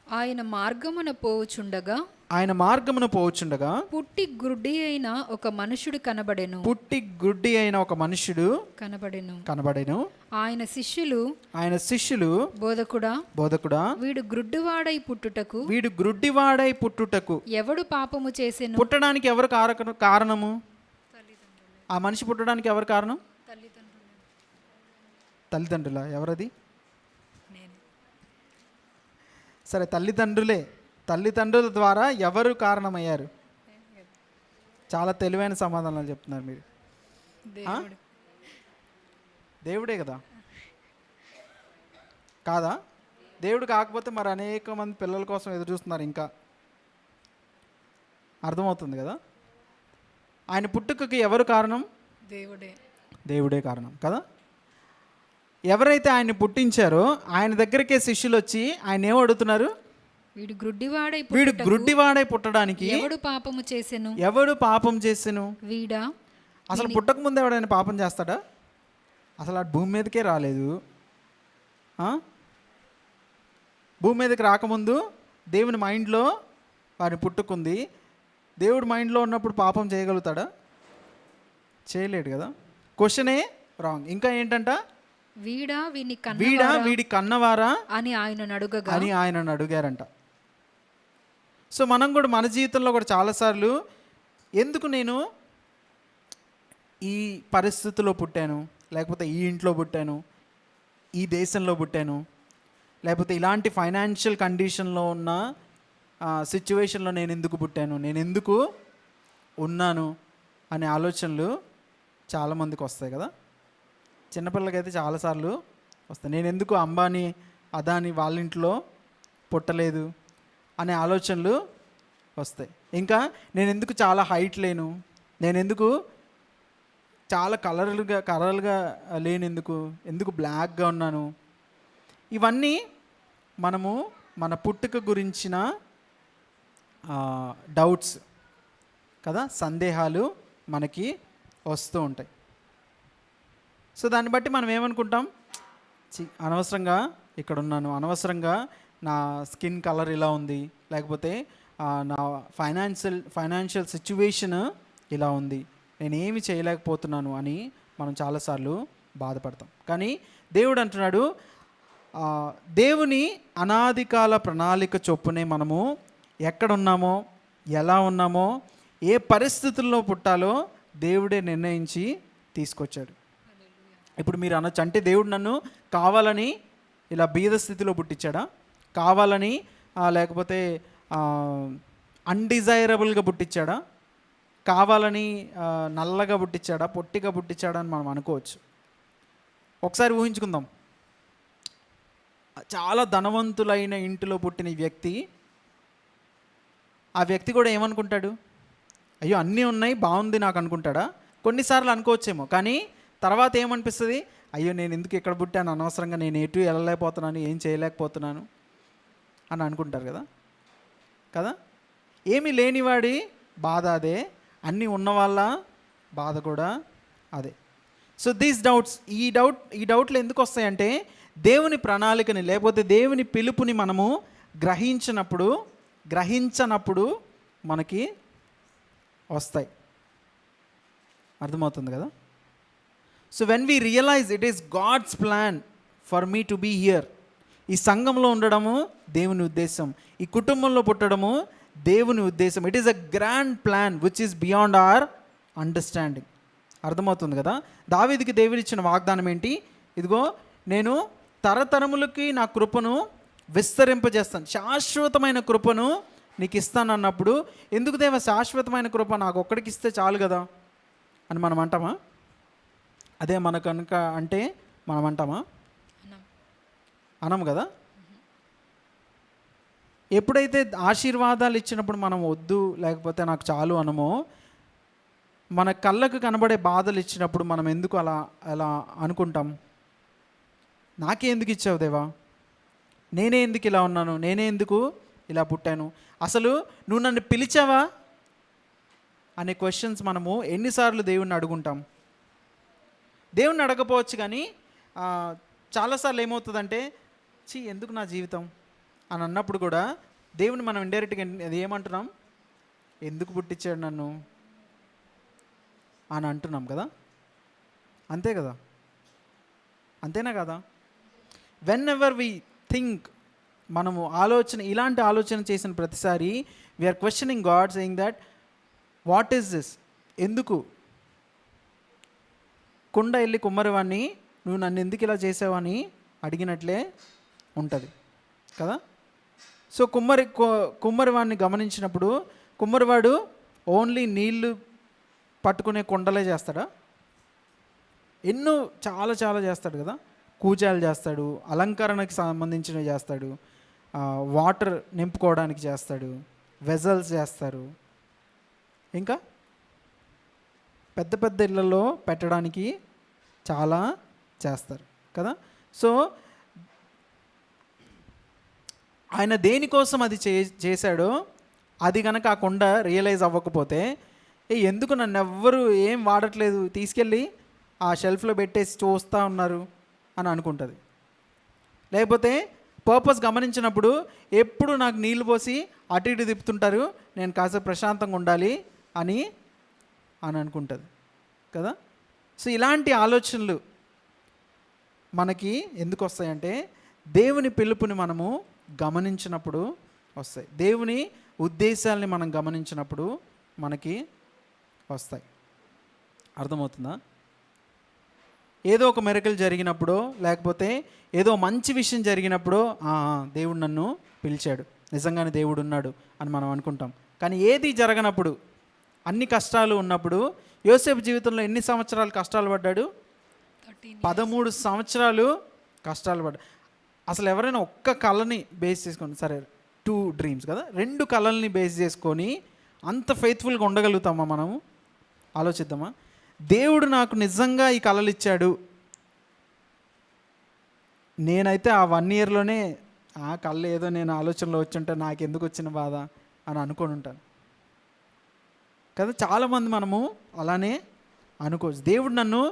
ఆయన మార్గమున పోవుచుండగా పుట్టి గుడ్డి అయిన ఒక మనుషుడు కనబడెను. ఆయన శిష్యులు బోధకుడా వీడు గ్రుడ్డివాడై పుట్టుటకు ఎవడు పాపము చేసెను? పుట్టడానికి ఎవరు కారణము? ఆ మనిషి పుట్టడానికి ఎవరు కారణం? తల్లిదండ్రులా? ఎవరది? సరే, తల్లిదండ్రుల ద్వారా ఎవరు కారణమయ్యారు? చాలా తెలివైన సమాధానాలు చెప్తున్నారు మీరు. దేవుడే కదా? కాదా? దేవుడు కాకపోతే మరి అనేక మంది పిల్లల కోసం ఎదురు చూస్తున్నారు. ఇంకా అర్థమవుతుంది కదా? ఆయన పుట్టుకకి ఎవరు కారణం? దేవుడే కారణం కదా? ఎవరైతే ఆయన్ని పుట్టించారో ఆయన దగ్గరికే శిష్యులు వచ్చి ఆయన ఏం అడుగుతున్నారు? వీడు గ్రుడ్డివాడై పుట్టడానికి ఎవడు పాపం చేసెను? వీడా? అసలు పుట్టక ముందు ఎవడైనా పాపం చేస్తాడా? అసలు ఆ భూమి మీదకే రాలేదు. భూమి మీదకి రాకముందు దేవుని మైండ్లో వారిని పుట్టుకుంది. దేవుడి మైండ్లో ఉన్నప్పుడు పాపం చేయగలుగుతాడా? చేయలేడు కదా? క్వశ్చనే రాంగ్. ఇంకా ఏంటంట? వీడి కన్నవారా అని ఆయన అడిగారంట. సో మనం కూడా మన జీవితంలో కూడా చాలాసార్లు ఎందుకు నేను ఈ పరిస్థితిలో పుట్టాను, లేకపోతే ఈ ఇంట్లో పుట్టాను, ఈ దేశంలో పుట్టాను, లేకపోతే ఇలాంటి ఫైనాన్షియల్ కండిషన్లో ఉన్న సిచ్యువేషన్లో నేను ఎందుకు పుట్టాను, నేను ఎందుకు ఉన్నాను అనే ఆలోచనలు చాలామందికి వస్తాయి కదా? చిన్నపిల్లలకైతే చాలాసార్లు వస్తాయి. నేను ఎందుకు అంబానీ అదాని వాళ్ళ ఇంట్లో పుట్టలేదు అనే ఆలోచనలు వస్తాయి. ఇంకా నేను ఎందుకు చాలా హైట్ లేను, నేను ఎందుకు చాలా కలర్గా లేను, ఎందుకు బ్లాక్గా ఉన్నాను, ఇవన్నీ మనము మన పుట్టుక గురించిన డౌట్స్ కదా, సందేహాలు మనకి వస్తూ ఉంటాయి. సో దాన్ని బట్టి మనం ఏమనుకుంటాం? అనవసరంగా ఇక్కడ ఉన్నాను, అనవసరంగా నా స్కిన్ కలర్ ఇలా ఉంది, లేకపోతే నా ఫైనాన్షియల్ సిచ్యువేషన్ ఇలా ఉంది, నేనేమి చేయలేకపోతున్నాను అని మనం చాలాసార్లు బాధపడతాం. కానీ దేవుడు అంటున్నాడు, దేవుని అనాదికాల ప్రణాళిక చొప్పునే మనము ఎక్కడున్నామో, ఎలా ఉన్నామో, ఏ పరిస్థితుల్లో పుట్టాలో దేవుడే నిర్ణయించి తీసుకొచ్చాడు. ఇప్పుడు మీరు అనొచ్చు, అంటే దేవుడు నన్ను కావాలని ఇలా బీద స్థితిలో పుట్టించాడా? కావాలని లేకపోతే అన్డిజైరబుల్గా పుట్టించాడా? కావాలని నల్లగా పుట్టించాడా, పొట్టిగా పుట్టించాడా అని మనం అనుకోవచ్చు. ఒకసారి ఊహించుకుందాం, చాలా ధనవంతులైన ఇంటిలో పుట్టిన వ్యక్తి, ఆ వ్యక్తి కూడా ఏమనుకుంటాడు? అయ్యో అన్నీ ఉన్నాయి, బాగుంది నాకు అనుకుంటాడా? కొన్నిసార్లు అనుకోవచ్చేమో, కానీ తర్వాత ఏమనిపిస్తుంది? అయ్యో నేను ఎందుకు ఇక్కడ పుట్టాను, అనవసరంగా నేను ఎటు వెళ్ళలేకపోతున్నాను, ఏం చేయలేకపోతున్నాను అని అనుకుంటారు కదా? ఏమీ లేనివాడి బాధ అదే, అన్నీ ఉన్నవాళ్ళ బాధ కూడా అదే. సో దీస్ డౌట్స్, ఈ డౌట్లు ఎందుకు వస్తాయంటే దేవుని ప్రణాళికని లేకపోతే దేవుని పిలుపుని మనము గ్రహించనప్పుడు మనకి వస్తాయి. అర్థమవుతుంది కదా? So when we realise it is God's plan for me to be here, ఈ సంఘంలో ఉండడము దేవుని ఉద్దేశం, ఈ కుటుంబంలో పుట్టడము దేవుని ఉద్దేశం. It is a grand plan which is beyond our understanding. అర్థమవుతుంది కదా. దావీదుకి దేవుడు ఇచ్చిన వాగ్దానం ఏంటి? ఇదిగో నేను తరతరములకి నా కృపను విస్తరింపజేస్తాను, శాశ్వతమైన కృపను నీకు ఇస్తాను అన్నప్పుడు, ఎందుకు దేవా శాశ్వతమైన కృప నాకు ఒక్కడికి ఇస్తే చాలు కదా అని మనం అంటామా? అదే మన కనుక అంటే మనం అంటామా? అనం కదా. ఎప్పుడైతే ఆశీర్వాదాలు ఇచ్చినప్పుడు మనం వద్దు లేకపోతే నాకు చాలు అనమో, మన కళ్ళకు కనబడే బాధలు ఇచ్చినప్పుడు మనం ఎందుకు అలా అలా అనుకుంటాం? నాకే ఎందుకు ఇచ్చావు దేవా, నేనే ఎందుకు ఇలా ఉన్నాను, నేనే ఎందుకు ఇలా పుట్టాను, అసలు నువ్వు నన్ను పిలిచావా అనే క్వశ్చన్స్ మనము ఎన్నిసార్లు దేవుణ్ణి అడుగుంటాం. దేవుణ్ణి అడగపోవచ్చు కానీ చాలాసార్లు ఏమవుతుందంటే ఎందుకు నా జీవితం అని అన్నప్పుడు కూడా దేవుని మనం ఇండైరెక్ట్గా అది ఏమంటున్నాం, ఎందుకు పుట్టించాడు నన్ను అని అంటున్నాం కదా. అంతే కదా, అంతేనా కదా. వెన్ ఎవర్ వి థింక్, మనము ఇలాంటి ఆలోచన చేసిన ప్రతిసారి we are questioning God, saying that what is this, ఎందుకు? కుండ వెళ్ళి కుమ్మరివాడిని నువ్వు నన్ను ఎందుకు ఇలా చేసావని అడిగినట్లే ఉంటుంది కదా. సో కుమ్మరివాడిని గమనించినప్పుడు కుమ్మరివాడు ఓన్లీ నీళ్లు పట్టుకునే కుండలే చేస్తాడా? ఎన్నో చాలా చాలా చేస్తాడు కదా. కూజాలు చేస్తాడు, అలంకరణకి సంబంధించినవి చేస్తాడు, వాటర్ నింపుకోవడానికి చేస్తాడు, వెజల్స్ చేస్తారు, ఇంకా పెద్ద పెద్ద ఇళ్ళల్లో పెట్టడానికి చాలా చేస్తారు కదా. సో ఆయన దేనికోసం అది చేశాడో అది కనుక ఆ కొండ రియలైజ్ అవ్వకపోతే, ఎందుకు నన్ను ఎవ్వరు ఏం వాడట్లేదు, తీసుకెళ్ళి ఆ షెల్ఫ్లో పెట్టేసి చూస్తూ ఉన్నారు అని అనుకుంటుంది. లేకపోతే పర్పస్ గమనించినప్పుడు ఎప్పుడు నాకు నీళ్ళు పోసి అటు ఇటు తిప్పుతుంటారు, నేను కాసేపు ప్రశాంతంగా ఉండాలి అని అనుకుంటుంది కదా. సో ఇలాంటి ఆలోచనలు మనకి ఎందుకు వస్తాయంటే దేవుని పిలుపుని మనము గమనించినప్పుడు వస్తాయి, దేవుని ఉద్దేశాలని మనం గమనించినప్పుడు మనకి వస్తాయి. అర్థమవుతుందా? ఏదో ఒక మెరకలు జరిగినప్పుడు లేకపోతే ఏదో మంచి విషయం జరిగినప్పుడు దేవుడు నన్ను పిలిచాడు, నిజంగానే దేవుడు ఉన్నాడు అని మనం అనుకుంటాం. కానీ ఏది జరగనప్పుడు, అన్ని కష్టాలు ఉన్నప్పుడు, యోసేపు జీవితంలో ఎన్ని సంవత్సరాలు కష్టాలు పడ్డాడు? 13 సంవత్సరాలు కష్టాలు పడ్డాడు. అసలు ఎవరైనా ఒక్క కళని బేస్ చేసుకొని, సరే 2 డ్రీమ్స్ కదా, 2 కళల్ని బేస్ చేసుకొని అంత ఫెయిత్ఫుల్గా ఉండగలుగుతామా? మనము ఆలోచిద్దామా? దేవుడు నాకు నిజంగా ఈ కళలు ఇచ్చాడు, నేనైతే ఆ 1 ఇయర్లోనే ఆ కళ్ళు ఏదో నేను ఆలోచనలో వచ్చుంటే నాకు ఎందుకు వచ్చిన బాధ అని అనుకొని ఉంటాను కదా. చాలామంది మనము అలానే అనుకోవచ్చు, దేవుడు నన్ను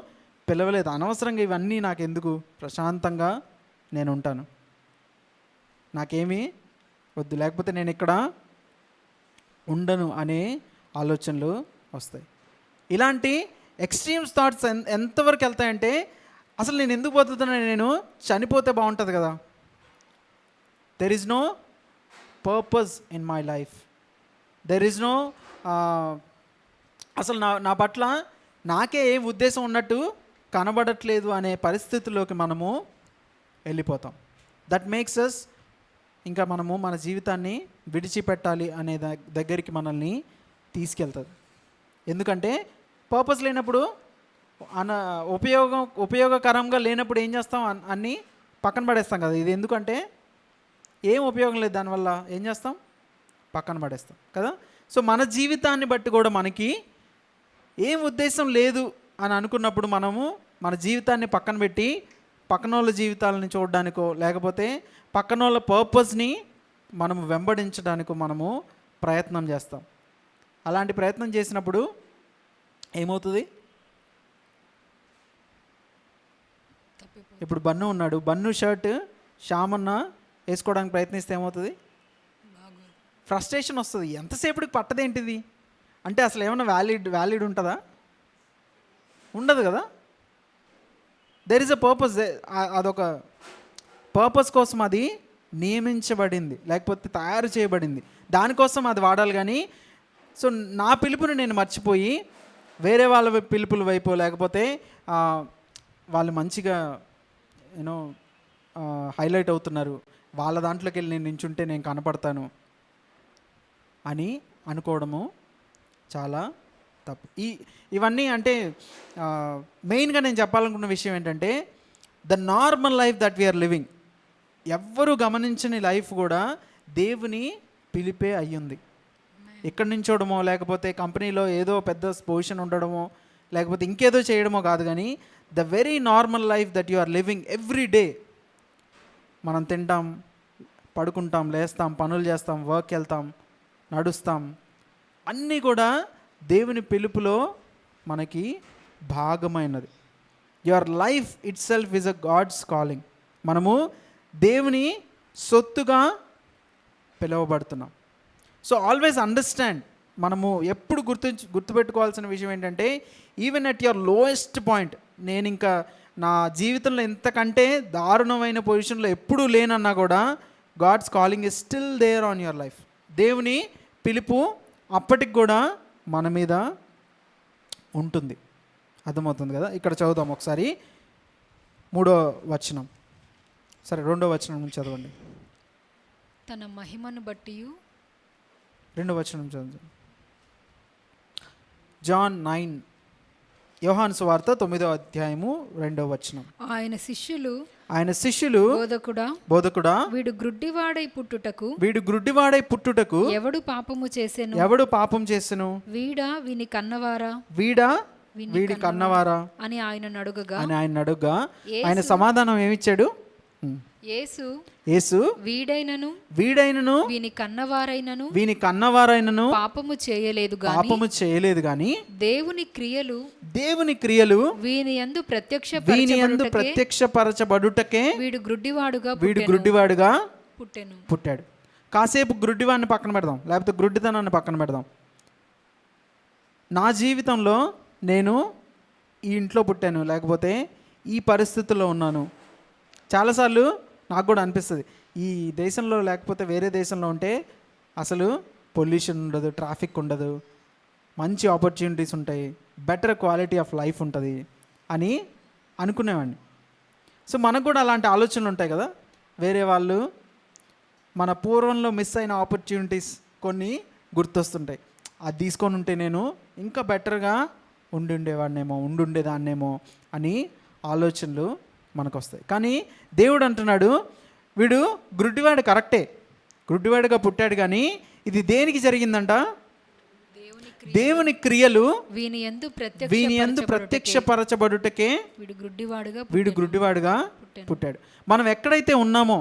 పిలవలేదు, అనవసరంగా ఇవన్నీ నాకు ఎందుకు, ప్రశాంతంగా నేను ఉంటాను, నాకేమీ వద్దు, లేకపోతే నేను ఇక్కడ ఉండను అనే ఆలోచనలు వస్తాయి. ఇలాంటి ఎక్స్ట్రీమ్స్ థాట్స్ ఎంతవరకు వెళ్తాయంటే, అసలు నేను ఎందుకు బతుకుతున్నాను, నేను చనిపోతే బాగుంటుంది కదా, there is no purpose in my life, there is no అసలు నా పట్ల నాకే ఏం ఉద్దేశం ఉన్నట్టు కనబడట్లేదు అనే పరిస్థితుల్లోకి మనము వెళ్ళిపోతాం. దట్ మేక్స్ అస్ ఇంకా మనము మన జీవితాన్ని విడిచిపెట్టాలి అనే దగ్గరికి మనల్ని తీసుకెళ్తుంది. ఎందుకంటే పర్పస్ లేనప్పుడు, ఉపయోగకరంగా లేనప్పుడు ఏం చేస్తాం, అన్నీ పక్కన పడేస్తాం కదా. ఇది ఎందుకంటే ఏం ఉపయోగం లేదు, దానివల్ల ఏం చేస్తాం, పక్కన పడేస్తాం కదా. సో మన జీవితాన్ని బట్టి కూడా మనకి ఏం ఉద్దేశం లేదు అని అనుకున్నప్పుడు మనము మన జీవితాన్ని పక్కన పెట్టి పక్కన వాళ్ళ జీవితాలని చూడడానికో లేకపోతే పక్కన వాళ్ళ పర్పస్ని మనము వెంబడించడానికో మనము ప్రయత్నం చేస్తాం. అలాంటి ప్రయత్నం చేసినప్పుడు ఏమవుతుంది? ఇప్పుడు బన్ను ఉన్నాడు, బన్ను షర్ట్ శ్యామన్న వేసుకోవడానికి ప్రయత్నిస్తే ఏమవుతుంది? ఫ్రస్ట్రేషన్ వస్తుంది. ఎంతసేపటికి పట్టదేంటిది అంటే అసలు ఏమన్నా వ్యాలిడ్ ఉంటుందా? ఉండదు కదా. దెర్ ఈజ్ అ పర్పస్, అదొక పర్పస్ కోసం అది నియమించబడింది, లేకపోతే తయారు చేయబడింది. దానికోసం అది వాడాలి. కానీ సో నా పిలుపుని నేను మర్చిపోయి వేరే వాళ్ళ పిలుపుల వైపు, లేకపోతే వాళ్ళు మంచిగా యూనో హైలైట్ అవుతున్నారు, వాళ్ళ దాంట్లోకి వెళ్ళి నేను నించుంటే నేను కనపడతాను అని అనుకోవడము చాలా తప్పు. ఇవన్నీ అంటే మెయిన్గా నేను చెప్పాలనుకున్న విషయం ఏంటంటే, the normal life that we are living, ఎవ్వరూ గమనించని లైఫ్ కూడా దేవుని పిలిపే అయ్యింది. ఎక్కడి నుంచోడమో, లేకపోతే కంపెనీలో ఏదో పెద్ద పొజిషన్ ఉండడమో, లేకపోతే ఇంకేదో చేయడమో కాదు. కానీ the very normal life that you are living every day, మనం తింటాం, పడుకుంటాం, లేస్తాం, పనులు చేస్తాం, వర్క్ వెళ్తాం, నడుస్తాం, అన్నీ కూడా దేవుని పిలుపులో మనకి భాగమైనది. Your life itself is a God's calling. మనము దేవుని సొత్తుగా పిలువబడుతున్నాం. సో ఆల్వేస్ అండర్స్టాండ్, మనము ఎప్పుడు గుర్తుపెట్టుకోవాల్సిన విషయం ఏంటంటే, even at your lowest point, నేను ఇంకా నా జీవితంలో ఇంతకంటే దారుణమైన పొజిషన్లో ఎప్పుడూ లేనన్నా కూడా God's calling is still there on your life. దేవుని పిలుపు అప్పటికి కూడా మన మీద ఉంటుంది. అర్థమవుతుంది కదా? ఇక్కడ చదువుదాం ఒకసారి 3వ వచనం. సరే 2వ వచనం నుంచి చదవండి. తన మహిమను బట్టి 2వ వచనం చదువు. జాన్ 9, యోహాను సువార్త 9వ అధ్యాయము 2వ వచనం. ఆయన శిష్యులు బోధకుడా వీడు గ్రుడ్డివాడై పుట్టుటకు ఎవడు పాపము చేసెను వీడా వీడి కన్నవారా అని ఆయన అడుగగా ఆయన సమాధానం ఏమిచ్చాడు? యేసు వీడైనను వీని కన్నవారైనను పాపము చేయలేదు గాని దేవుని క్రియలు వీని యందు ప్రత్యక్షపరచబడుటకే వీడు గ్రుడ్డివాడుగా పుట్టాడు. కాసేపు గ్రుడ్డివాడిని పక్కన పెడదాం, లేకపోతే గ్రుడ్డితనాన్ని పక్కన పెడదాం. నా జీవితంలో నేను ఈ ఇంట్లో పుట్టాను, లేకపోతే ఈ పరిస్థితుల్లో ఉన్నాను. చాలాసార్లు నాకు కూడా అనిపిస్తుంది, ఈ దేశంలో లేకపోతే వేరే దేశంలో ఉంటే అసలు పొల్యూషన్ ఉండదు, ట్రాఫిక్ ఉండదు, మంచి ఆపర్చునిటీస్ ఉంటాయి, బెటర్ క్వాలిటీ ఆఫ్ లైఫ్ ఉంటుంది అని అనుకునేవాడిని. సో మనకు కూడా అలాంటి ఆలోచనలు ఉంటాయి కదా. వేరే వాళ్ళు మన పూర్వంలో మిస్ అయిన ఆపర్చునిటీస్ కొన్ని గుర్తొస్తుంటాయి. అది తీసుకొని ఉంటే నేను ఇంకా బెటర్గా ఉండుండేదాన్నేమో అని ఆలోచనలు మనకు వస్తాయి. కానీ దేవుడు అంటున్నాడు, వీడు గ్రుడ్డివాడు కరెక్టే, గ్రుడ్డివాడుగా పుట్టాడు, కానీ ఇది దేనికి జరిగిందంట? దేవుని క్రియలు వీని యందు ప్రత్యక్షపరచబడుటకే వీడు గ్రుడ్డివాడుగా పుట్టాడు. మనం ఎక్కడైతే ఉన్నామో,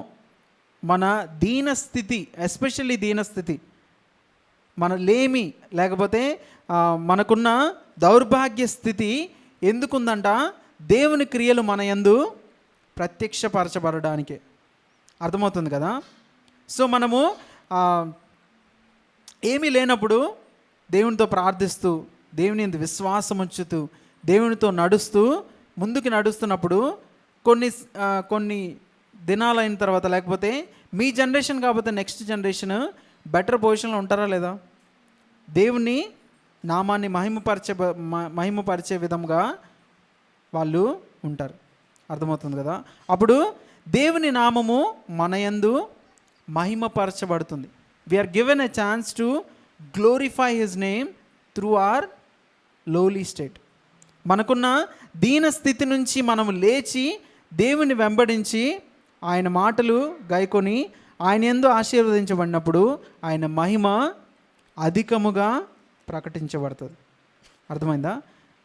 మన దీనస్థితి, ఎస్పెషల్లీ దీనస్థితి, మన లేమి, లేకపోతే మనకున్న దౌర్భాగ్య స్థితి ఎందుకుందంట? దేవుని క్రియలు మన యందు ప్రత్యక్షపరచబడడానికే. అర్థమవుతుంది కదా? సో మనము ఏమీ లేనప్పుడు దేవునితో ప్రార్థిస్తూ, దేవుని యందు విశ్వాసం ఉంచుతూ, దేవునితో నడుస్తూ ముందుకు నడుస్తున్నప్పుడు కొన్ని దినాలైన తర్వాత, లేకపోతే మీ జనరేషన్ కాకపోతే నెక్స్ట్ జనరేషన్ బెటర్ పొజిషన్లో ఉంటారా లేదా? దేవుని నామాన్ని మహిమపరిచే విధంగా వాళ్ళు ఉంటారు. అర్థమవుతుంది కదా? అప్పుడు దేవుని నామము మన యందు మహిమపరచబడుతుంది. We are given a chance to glorify his name through our lowly state. మనకున్న దీన స్థితి నుంచి మనము లేచి దేవుని వెంబడించి ఆయన మాటలు గైకొని ఆయన యందు ఆశీర్వదించబడినప్పుడు ఆయన మహిమ అధికముగా ప్రకటించబడుతుంది. అర్థమైందా?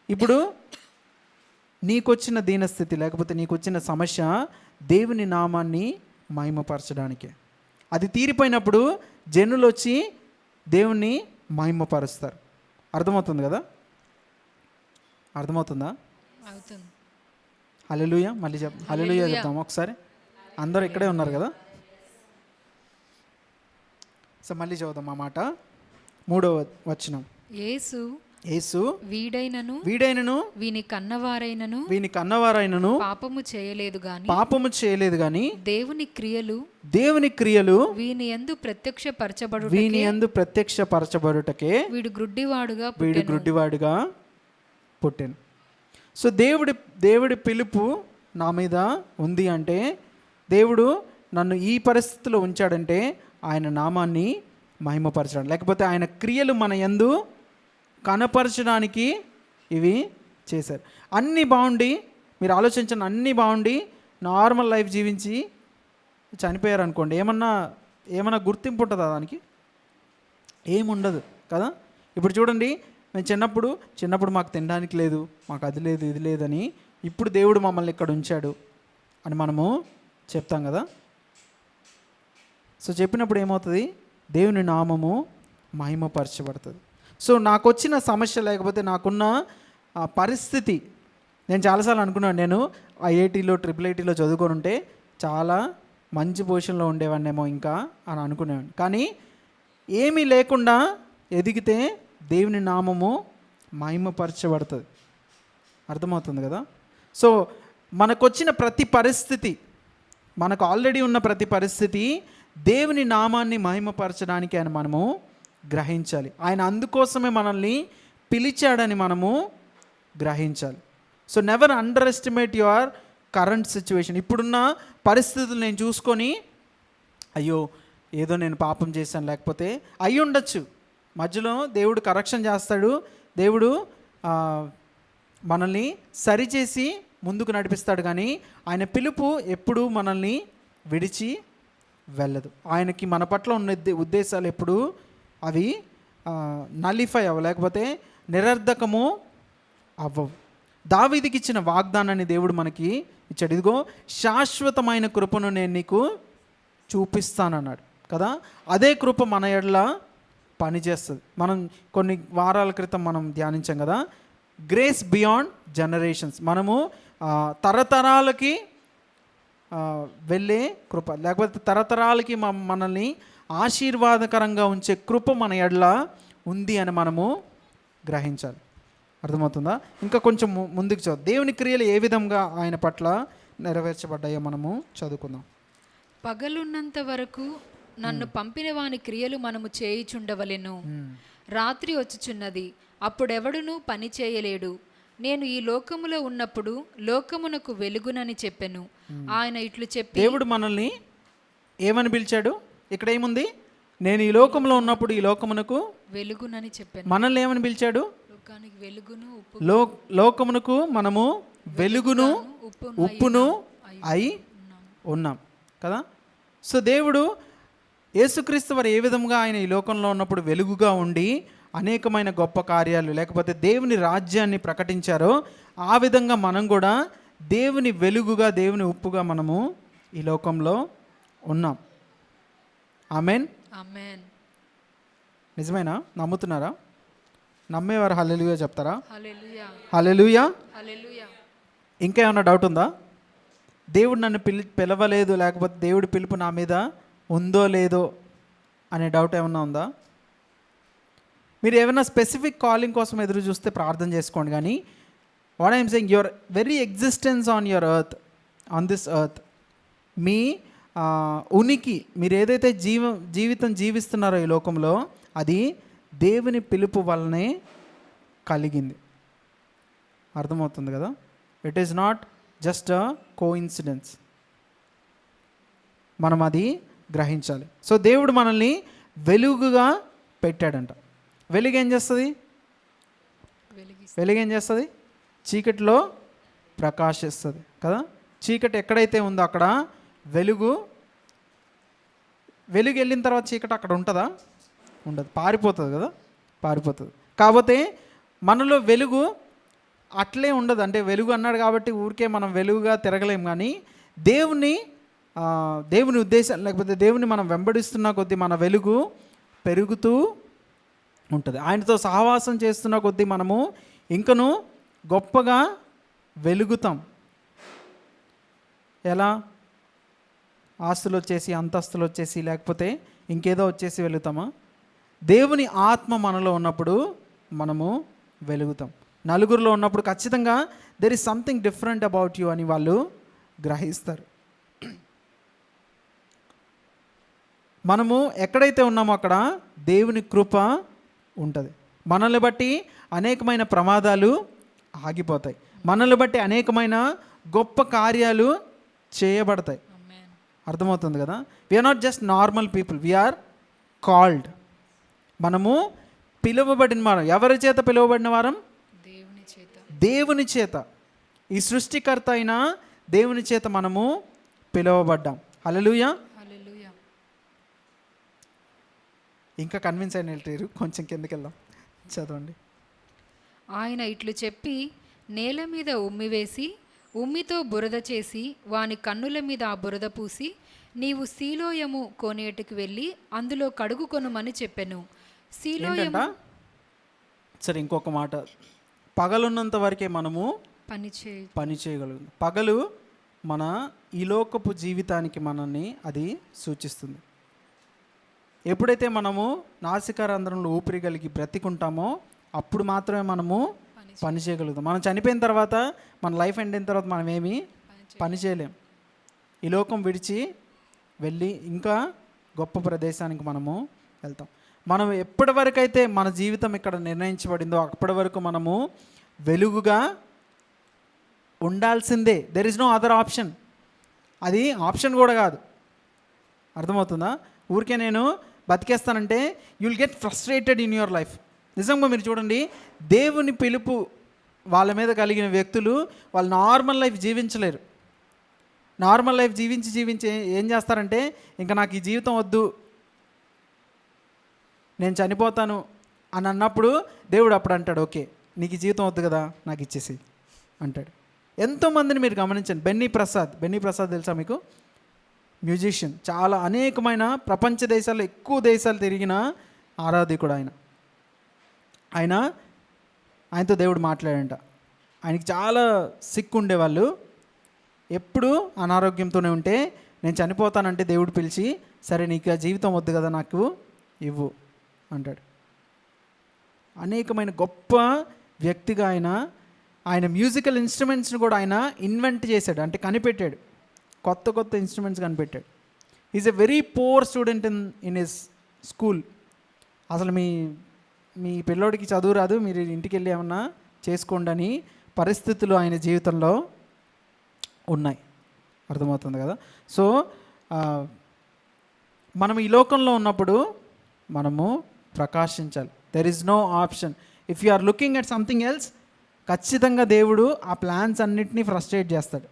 ఇప్పుడు నీకొచ్చిన దీనస్థితి, లేకపోతే నీకొచ్చిన సమస్య దేవుని నామాన్ని మహిమపరచడానికే. అది తీరిపోయినప్పుడు జనులు వచ్చి దేవుణ్ణి మహిమపరుస్తారు. అర్థమవుతుంది కదా? అర్థమవుతుందా? హల్లెలూయా. మళ్ళీ హల్లెలూయా చెప్తాం ఒకసారి. అందరూ ఇక్కడే ఉన్నారు కదా? సో మళ్ళీ చదువుదాం ఆ మాట. 3వ వచనం. యేసు వీడైనను వీడైనను వీని కన్నవారైనను పాపము చేయలేదు గాని దేవుని క్రియలు వీని యందు ప్రత్యక్షపరచబడుటకే వీడు గ్రుడ్డివాడుగా పుట్టెను. సో దేవుడి పిలుపు నా మీద ఉంది అంటే, దేవుడు నన్ను ఈ పరిస్థితిలో ఉంచాడంటే ఆయన నామాన్ని మహిమపరచడం, లేకపోతే ఆయన క్రియలు మన యందు కనపరచడానికి ఇవి చేశారు. అన్నీ బాగుండి, మీరు ఆలోచించండి, అన్నీ బాగుండి నార్మల్ లైఫ్ జీవించి చనిపోయారు అనుకోండి, ఏమన్నా గుర్తింపు ఉంటుందా దానికి? ఏముండదు కదా. ఇప్పుడు చూడండి, మేము చిన్నప్పుడు మాకు తినడానికి లేదు, మాకు అది లేదు ఇది లేదని, ఇప్పుడు దేవుడు మమ్మల్ని ఇక్కడ ఉంచాడు అని మనము చెప్తాం కదా. సో చెప్పినప్పుడు ఏమవుతుంది? దేవుని నామము మహిమపరచబడుతుంది. సో నాకు వచ్చిన సమస్య, లేకపోతే నాకున్న పరిస్థితి, నేను చాలాసార్లు అనుకున్నాను, నేను ఐఐటీలో IIITలో చదువుకొని ఉంటే చాలా మంచి పొజిషన్లో ఉండేవాడినేమో ఇంకా అని అనుకునేవాడిని. కానీ ఏమీ లేకుండా ఎదిగితే దేవుని నామము మహిమపరచబడుతుంది. అర్థమవుతుంది కదా. సో మనకొచ్చిన ప్రతి పరిస్థితి, మనకు ఆల్రెడీ ఉన్న ప్రతి పరిస్థితి దేవుని నామాన్ని మహిమపరచడానికి అని మనము గ్రహించాలి. ఆయన అందుకోసమే మనల్ని పిలిచాడని మనము గ్రహించాలి. So never under estimate your current situation. ఇప్పుడున్న పరిస్థితులు నేను చూసుకొని, అయ్యో ఏదో నేను పాపం చేశాను, లేకపోతే అయ్యి ఉండొచ్చు, మధ్యలో దేవుడు కరెక్షన్ చేస్తాడు, దేవుడు మనల్ని సరిచేసి ముందుకు నడిపిస్తాడు. కానీ ఆయన పిలుపు ఎప్పుడూ మనల్ని విడిచి వెళ్ళదు. ఆయనకి మన పట్ల ఉన్న ఉద్దేశాలు ఎప్పుడు అవి నలిఫై అవ్వవు, లేకపోతే నిరర్ధకము అవ్వవు. దావీదుకి ఇచ్చిన వాగ్దానాన్ని దేవుడు మనకి ఇచ్చాడు. ఇదిగో శాశ్వతమైన కృపను నేను నీకు చూపిస్తానన్నాడు కదా. అదే కృప మన ఎడల పనిచేస్తుంది. మనం కొన్ని వారాల క్రితం మనం ధ్యానించాం కదా, గ్రేస్ బియాండ్ జనరేషన్స్. మనము తరతరాలకి వెళ్ళే కృప, లేకపోతే తరతరాలకి మనల్ని ఆశీర్వాదకరంగా ఉంచే కృప మన ఎడల ఉంది అని మనము గ్రహించాలి. అర్థమవుతుందా? ఇంకా కొంచెం ముందుకు చదువు. దేవుని క్రియలు ఏ విధంగా ఆయన పట్ల నెరవేర్చబడ్డాయో మనము చదువుకుందాం. పగలున్నంత వరకు నన్ను పంపిన వాని క్రియలు మనము చేయుచుండవలెను. రాత్రి వచ్చుచున్నది, అప్పుడెవడునూ పని చేయలేడు. నేను ఈ లోకములో ఉన్నప్పుడు లోకమునకు వెలుగునని చెప్పెను. ఆయన ఇట్లు చెప్పి, దేవుడు మనల్ని ఏమని పిలిచాడు? ఇక్కడ ఏముంది? నేను ఈ లోకంలో ఉన్నప్పుడు ఈ లోకమునకు వెలుగునని చెప్పాను. మనల్ని ఏమని పిలిచాడు? లోకానికి వెలుగును లోకమునకు మనము వెలుగును ఉప్పును అయి ఉన్నాం కదా. సో దేవుడు యేసుక్రీస్తు వారు ఏ విధంగా ఆయన ఈ లోకంలో ఉన్నప్పుడు వెలుగుగా ఉండి అనేకమైన గొప్ప కార్యాలు, లేకపోతే దేవుని రాజ్యాన్ని ప్రకటించారో, ఆ విధంగా మనం కూడా దేవుని వెలుగుగా, దేవుని ఉప్పుగా మనము ఈ లోకంలో ఉన్నాం. ఆమెన్. ఆమెన్. నిజమేనా? నమ్ముతున్నారా? నమ్మేవారు హల్లెలూయా చెప్తారా? హల్లెలూయా. హల్లెలూయా. హల్లెలూయా. ఇంకా ఏమైనా డౌట్ ఉందా? దేవుడు నన్ను పిలవలేదు, లేకపోతే దేవుడి పిలుపు నా మీద ఉందో లేదో అనే డౌట్ ఏమన్నా ఉందా? మీరు ఏమైనా స్పెసిఫిక్ కాలింగ్ కోసం ఎదురు చూస్తే ప్రార్థన చేసుకోండి. కానీ what I'm saying, your very existence on your earth, on this earth, మీ ఉనికి, మీరు ఏదైతే జీవితం జీవిస్తున్నారో ఈ లోకంలో, అది దేవుని పిలుపు వల్లనే కలిగింది. అర్థమవుతుంది కదా. It is not just a coincidence. మనం అది గ్రహించాలి. సో దేవుడు మనల్ని వెలుగుగా పెట్టాడంట. వెలుగు ఏం చేస్తుంది? వెలుగు ఏం చేస్తుంది? చీకటిలో ప్రకాశిస్తుంది కదా. చీకటి ఎక్కడైతే ఉందో అక్కడ వెలుగు వెళ్ళిన తర్వాత చీకటి అక్కడ ఉంటుందా? ఉండదు, పారిపోతుంది కదా, పారిపోతుంది. కాకపోతే మనలో వెలుగు అట్లే ఉండదు. అంటే వెలుగు అన్నాడు కాబట్టి ఊరికే మనం వెలుగుగా తిరగలేం. కానీ దేవుని ఉద్దేశం, లేకపోతే దేవుని మనం వెంబడిస్తున్న కొద్దీ మన వెలుగు పెరుగుతూ ఉంటుంది. ఆయనతో సహవాసం చేస్తున్న కొద్దీ మనము ఇంకను గొప్పగా వెలుగుతాం. ఎలా? ఆస్తులు వచ్చేసి, అంతస్తులు వచ్చేసి, లేకపోతే ఇంకేదో వచ్చేసి వెలుగుతామా? దేవుని ఆత్మ మనలో ఉన్నప్పుడు మనము వెలుగుతాం. నలుగురిలో ఉన్నప్పుడు ఖచ్చితంగా there is something different about you అని వాళ్ళు గ్రహిస్తారు. మనము ఎక్కడైతే ఉన్నామో అక్కడ దేవుని కృప ఉంటుంది. మనల్ని బట్టి అనేకమైన ప్రమాదాలు ఆగిపోతాయి. మనల్ని బట్టి అనేకమైన గొప్ప కార్యాలు చేయబడతాయి. అర్థమవుతుంది కదా. We are not just normal people, we are called. మనము పిలువబడిన వారం. ఎవరి చేత పిలువబడిన వారం? దేవుని చేత. ఈ సృష్టికర్త అయిన దేవుని చేత మనము పిలువబడ్డాం. హల్లెలూయా. ఇంకా కన్విన్స్ అయిన వెళ్ళారు, కొంచెం కిందకి వెళ్దాం, చదవండి. ఆయన ఇట్లు చెప్పి నేల మీద ఉమ్మి వేసి ఉమ్మితో బురద చేసి వాని కన్నుల మీద ఆ బురద పూసి నీవు సీలోయము కోనేటికి వెళ్ళి అందులో కడుగు కొనుమని చెప్పెను. సీలోయము సరే, ఇంకొక మాట, పగలున్నంత వరకే మనము పని చేయగలుగుతాం. పగలు మన ఈ లోకపు జీవితానికి మనల్ని అది సూచిస్తుంది. ఎప్పుడైతే మనము నాసికారంధ్రంలో ఊపిరి కలిగి బ్రతికుంటామో అప్పుడు మాత్రమే మనము పని చేయగలుగుతాం. మనం చనిపోయిన తర్వాత, మన లైఫ్ ఎండ్ అయిన తర్వాత మనం ఏమీ పని చేయలేం. ఈ లోకం విడిచి వెళ్ళి ఇంకా గొప్ప ప్రదేశానికి మనము వెళ్తాం. మనం ఎప్పటి వరకు అయితే మన జీవితం ఇక్కడ నిర్ణయించబడిందో అప్పటి వరకు మనము వెలుగుగా ఉండాల్సిందే. There is no other option. అది ఆప్షన్ కూడా కాదు. అర్థమవుతుందా? ఊరికే నేను బతికేస్తానంటే you will get frustrated in your life. నిజంగా మీరు చూడండి, దేవుని పిలుపు వాళ్ళ మీద కలిగిన వ్యక్తులు వాళ్ళు నార్మల్ లైఫ్ జీవించలేరు. నార్మల్ లైఫ్ జీవించి ఏం చేస్తారంటే, ఇంకా నాకు ఈ జీవితం వద్దు, నేను చనిపోతాను అని అన్నప్పుడు దేవుడు అప్పుడు అంటాడు, ఓకే నీకు ఈ జీవితం వద్దు కదా, నాకు ఇచ్చేసి అంటాడు. ఎంతోమందిని మీరు గమనించండి. బెన్నీ ప్రసాద్ తెలుసా మీకు? మ్యూజిషియన్, చాలా అనేకమైన ప్రపంచ దేశాల్లో ఎక్కువ దేశాలు తిరిగిన ఆరాధికుడు ఆయనతో దేవుడు మాట్లాడంట. ఆయనకి చాలా సిక్ ఉండేవాళ్ళు, ఎప్పుడు అనారోగ్యంతోనే ఉంటే నేను చనిపోతానంటే దేవుడు పిలిచి, సరే నీకు ఆ జీవితం వద్దు కదా, నాకు ఇవ్వు అంటాడు. అనేకమైన గొప్ప వ్యక్తిగా ఆయన మ్యూజికల్ ఇన్స్ట్రుమెంట్స్ని కూడా ఆయన ఇన్వెంట్ చేశాడు, అంటే కనిపెట్టాడు. కొత్త ఇన్స్ట్రుమెంట్స్ కనిపెట్టాడు. Is a very poor student in his school. అసలు మీ పిల్లోడికి చదువు రాదు, మీరు ఇంటికి వెళ్ళి ఏమన్నా చేసుకోండి అని పరిస్థితులు ఆయన జీవితంలో ఉన్నాయి. అర్థమవుతుంది కదా. సో మనం ఈ లోకంలో ఉన్నప్పుడు మనము ప్రకాశించాలి. There is no option. If you are looking at something else, ఖచ్చితంగా దేవుడు ఆ ప్లాన్స్ అన్నిటినీ ఫ్రస్ట్రేట్ చేస్తాడు.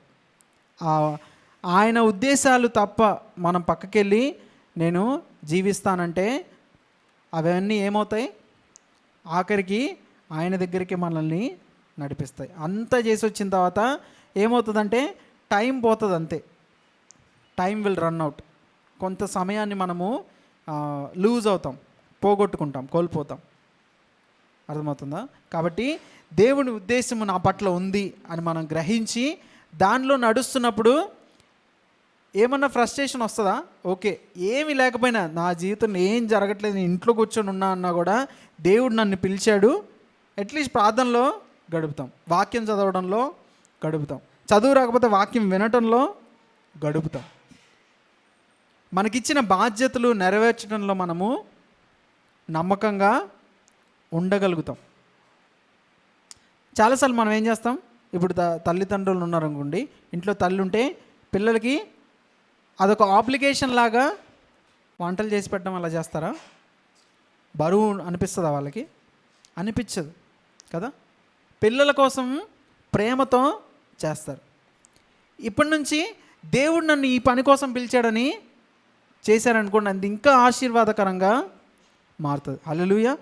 ఆయన ఉద్దేశాలు తప్ప మనం పక్కకెళ్ళి నేను జీవిస్తానంటే అవన్నీ ఏమవుతాయి? ఆఖరికి ఆయన దగ్గరికి మనల్ని నడిపిస్తాయి. అంతా చేసి వచ్చిన తర్వాత ఏమవుతుందంటే టైం పోతుంది, అంతే. Time will run out. కొంత సమయాన్ని మనము లూజ్ అవుతాం, పోగొట్టుకుంటాం, కోల్పోతాం. అర్థమవుతుందా? కాబట్టి దేవుని ఉద్దేశము నా పట్ల ఉంది అని మనం గ్రహించి దానిలో నడుస్తున్నప్పుడు ఏమన్నా ఫ్రస్ట్రేషన్ వస్తుందా? ఓకే, ఏమీ లేకపోయినా నా జీవితంలో ఏం జరగట్లేదు, నేను ఇంట్లో కూర్చొని ఉన్నా అన్నా కూడా దేవుడు నన్ను పిలిచాడు, అట్లీస్ట్ ప్రార్థనలో గడుపుతాం, వాక్యం చదవడంలో గడుపుతాం, చదువు రాకపోతే వాక్యం వినటంలో గడుపుతాం. మనకిచ్చిన బాధ్యతలు నెరవేర్చడంలో మనము నమ్మకంగా ఉండగలుగుతాం. చాలాసార్లు మనం ఏం చేస్తాం, ఇప్పుడు తల్లిదండ్రులు ఉన్నారనుకోండి, ఇంట్లో తల్లి ఉంటే పిల్లలకి అదొక ఆబ్లిగేషన్ లాగా వంటలు చేసి పెట్టడం అలా చేస్తారా? బరువు అనిపిస్తుందా వాళ్ళకి? అనిపించదు కదా. పిల్లల కోసం ప్రేమతో చేస్తారు. ఇప్పటి నుంచి దేవుడు నన్ను ఈ పని కోసం పిలిచాడని చేశారనుకోండి, అది ఇంకా ఆశీర్వాదకరంగా మారుతుంది. హల్లెలూయా.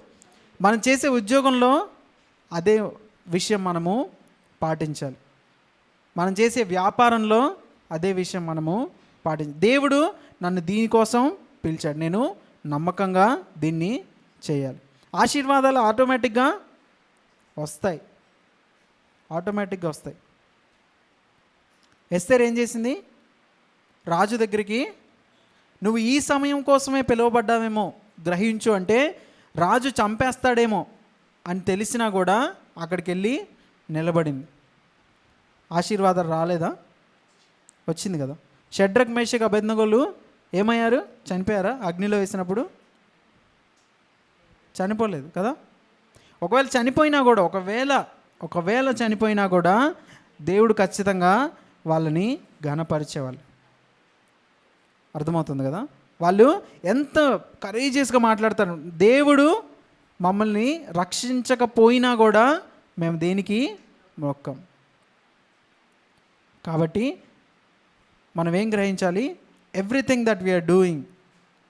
మనం చేసే ఉద్యోగంలో అదే విషయం మనము పాటించాలి. మనం చేసే వ్యాపారంలో అదే విషయం మనము పాటించాలి. దేవుడు నన్ను దీనికోసం పిలిచాడు, నేను నమ్మకంగా దీన్ని చేయాలి. ఆశీర్వాదాలు ఆటోమేటిక్గా వస్తాయి. ఎస్తేర్ ఏం చేసింది? రాజు దగ్గరికి, నువ్వు ఈ సమయం కోసమే పిలువబడ్డావేమో గ్రహించు అంటే, రాజు చంపేస్తాడేమో అని తెలిసినా కూడా అక్కడికి వెళ్ళి నిలబడింది. ఆశీర్వాదం రాలేదా? వచ్చింది కదా. షడ్రక్ మేషక్ అబేద్నెగోలు ఏమయ్యారు? చనిపోయారా? అగ్నిలో వేసినప్పుడు చనిపోలేదు కదా. ఒకవేళ చనిపోయినా కూడా ఒకవేళ చనిపోయినా కూడా దేవుడు ఖచ్చితంగా వాళ్ళని ఘనపరిచేవాళ్ళు. అర్థమవుతుంది కదా. వాళ్ళు ఎంత కరేజియస్గా మాట్లాడతారు. దేవుడు మమ్మల్ని రక్షించకపోయినా కూడా మేము దేనికి మొక్కం. కాబట్టి మనం ఏం గ్రహించాలి? Everything that we are doing,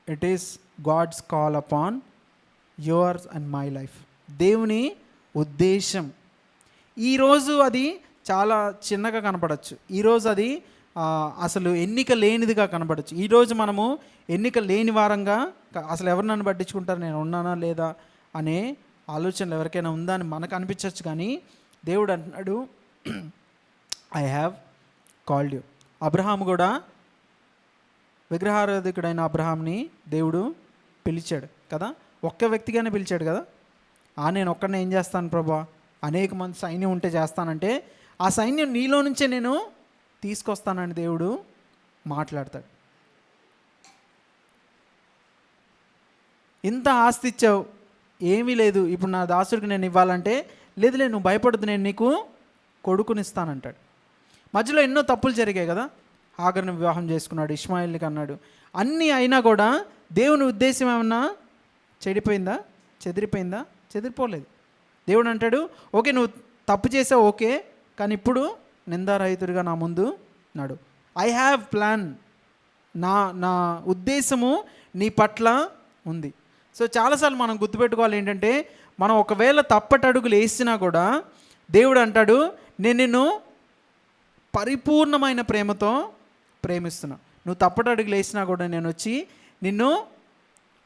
it is God's call upon yours and my life. దేవుని ఉద్దేశం. ఈరోజు అది చాలా చిన్నగా కనపడచ్చు. ఈరోజు అది అసలు ఎన్నిక లేనిదిగా కనపడచ్చు. ఈరోజు మనము ఎన్నిక లేని వారంగా, అసలు ఎవరు నన్ను పట్టించుకుంటారు, నేను ఉన్నానా లేదా అనే ఆలోచనలు ఎవరికైనా ఉందా అని మనకు అనిపించవచ్చు. కానీ దేవుడు అంటున్నాడు, I have called you. Abraham కూడా, విగ్రహారాధికుడైన అబ్రహాంని దేవుడు పిలిచాడు కదా. ఒక్క వ్యక్తిగానే పిలిచాడు కదా. నేను ఒక్కడినే ఏం చేస్తాను ప్రభా, అనేక మంది సైన్యం ఉంటే చేస్తానంటే ఆ సైన్యం నీలో నుంచే నేను తీసుకొస్తానని దేవుడు మాట్లాడతాడు. ఇంత ఆస్తి ఇచ్చావు, ఏమీ లేదు, ఇప్పుడు నా దాసుడికి నేను ఇవ్వాలంటే, లేదులే నువ్వు భయపడద్దు, నేను నీకు కొడుకునిస్తానంటాడు. మధ్యలో ఎన్నో తప్పులు జరిగాయి కదా. హాగర్ను వివాహం చేసుకున్నాడు, ఇష్మాయిల్ని కన్నాడు. అన్నీ అయినా కూడా దేవుని ఉద్దేశం ఏమన్నా చెడిపోయిందా? చెదిరిపోలేదు. దేవుడు అంటాడు, ఓకే నువ్వు తప్పు చేసావు, ఓకే, కానీ ఇప్పుడు నిందారహితుడిగా నా ముందు నాడు. I have plan. నా ఉద్దేశము నీ పట్ల ఉంది. సో చాలాసార్లు మనం గుర్తుపెట్టుకోవాలి ఏంటంటే, మనం ఒకవేళ తప్పటడుగులు వేసినా కూడా దేవుడు అంటాడు, నేను నిన్ను పరిపూర్ణమైన ప్రేమతో ప్రేమిస్తున్నా. నువ్వు తప్పటడుగులు వేసినా కూడా నేను వచ్చి నిన్ను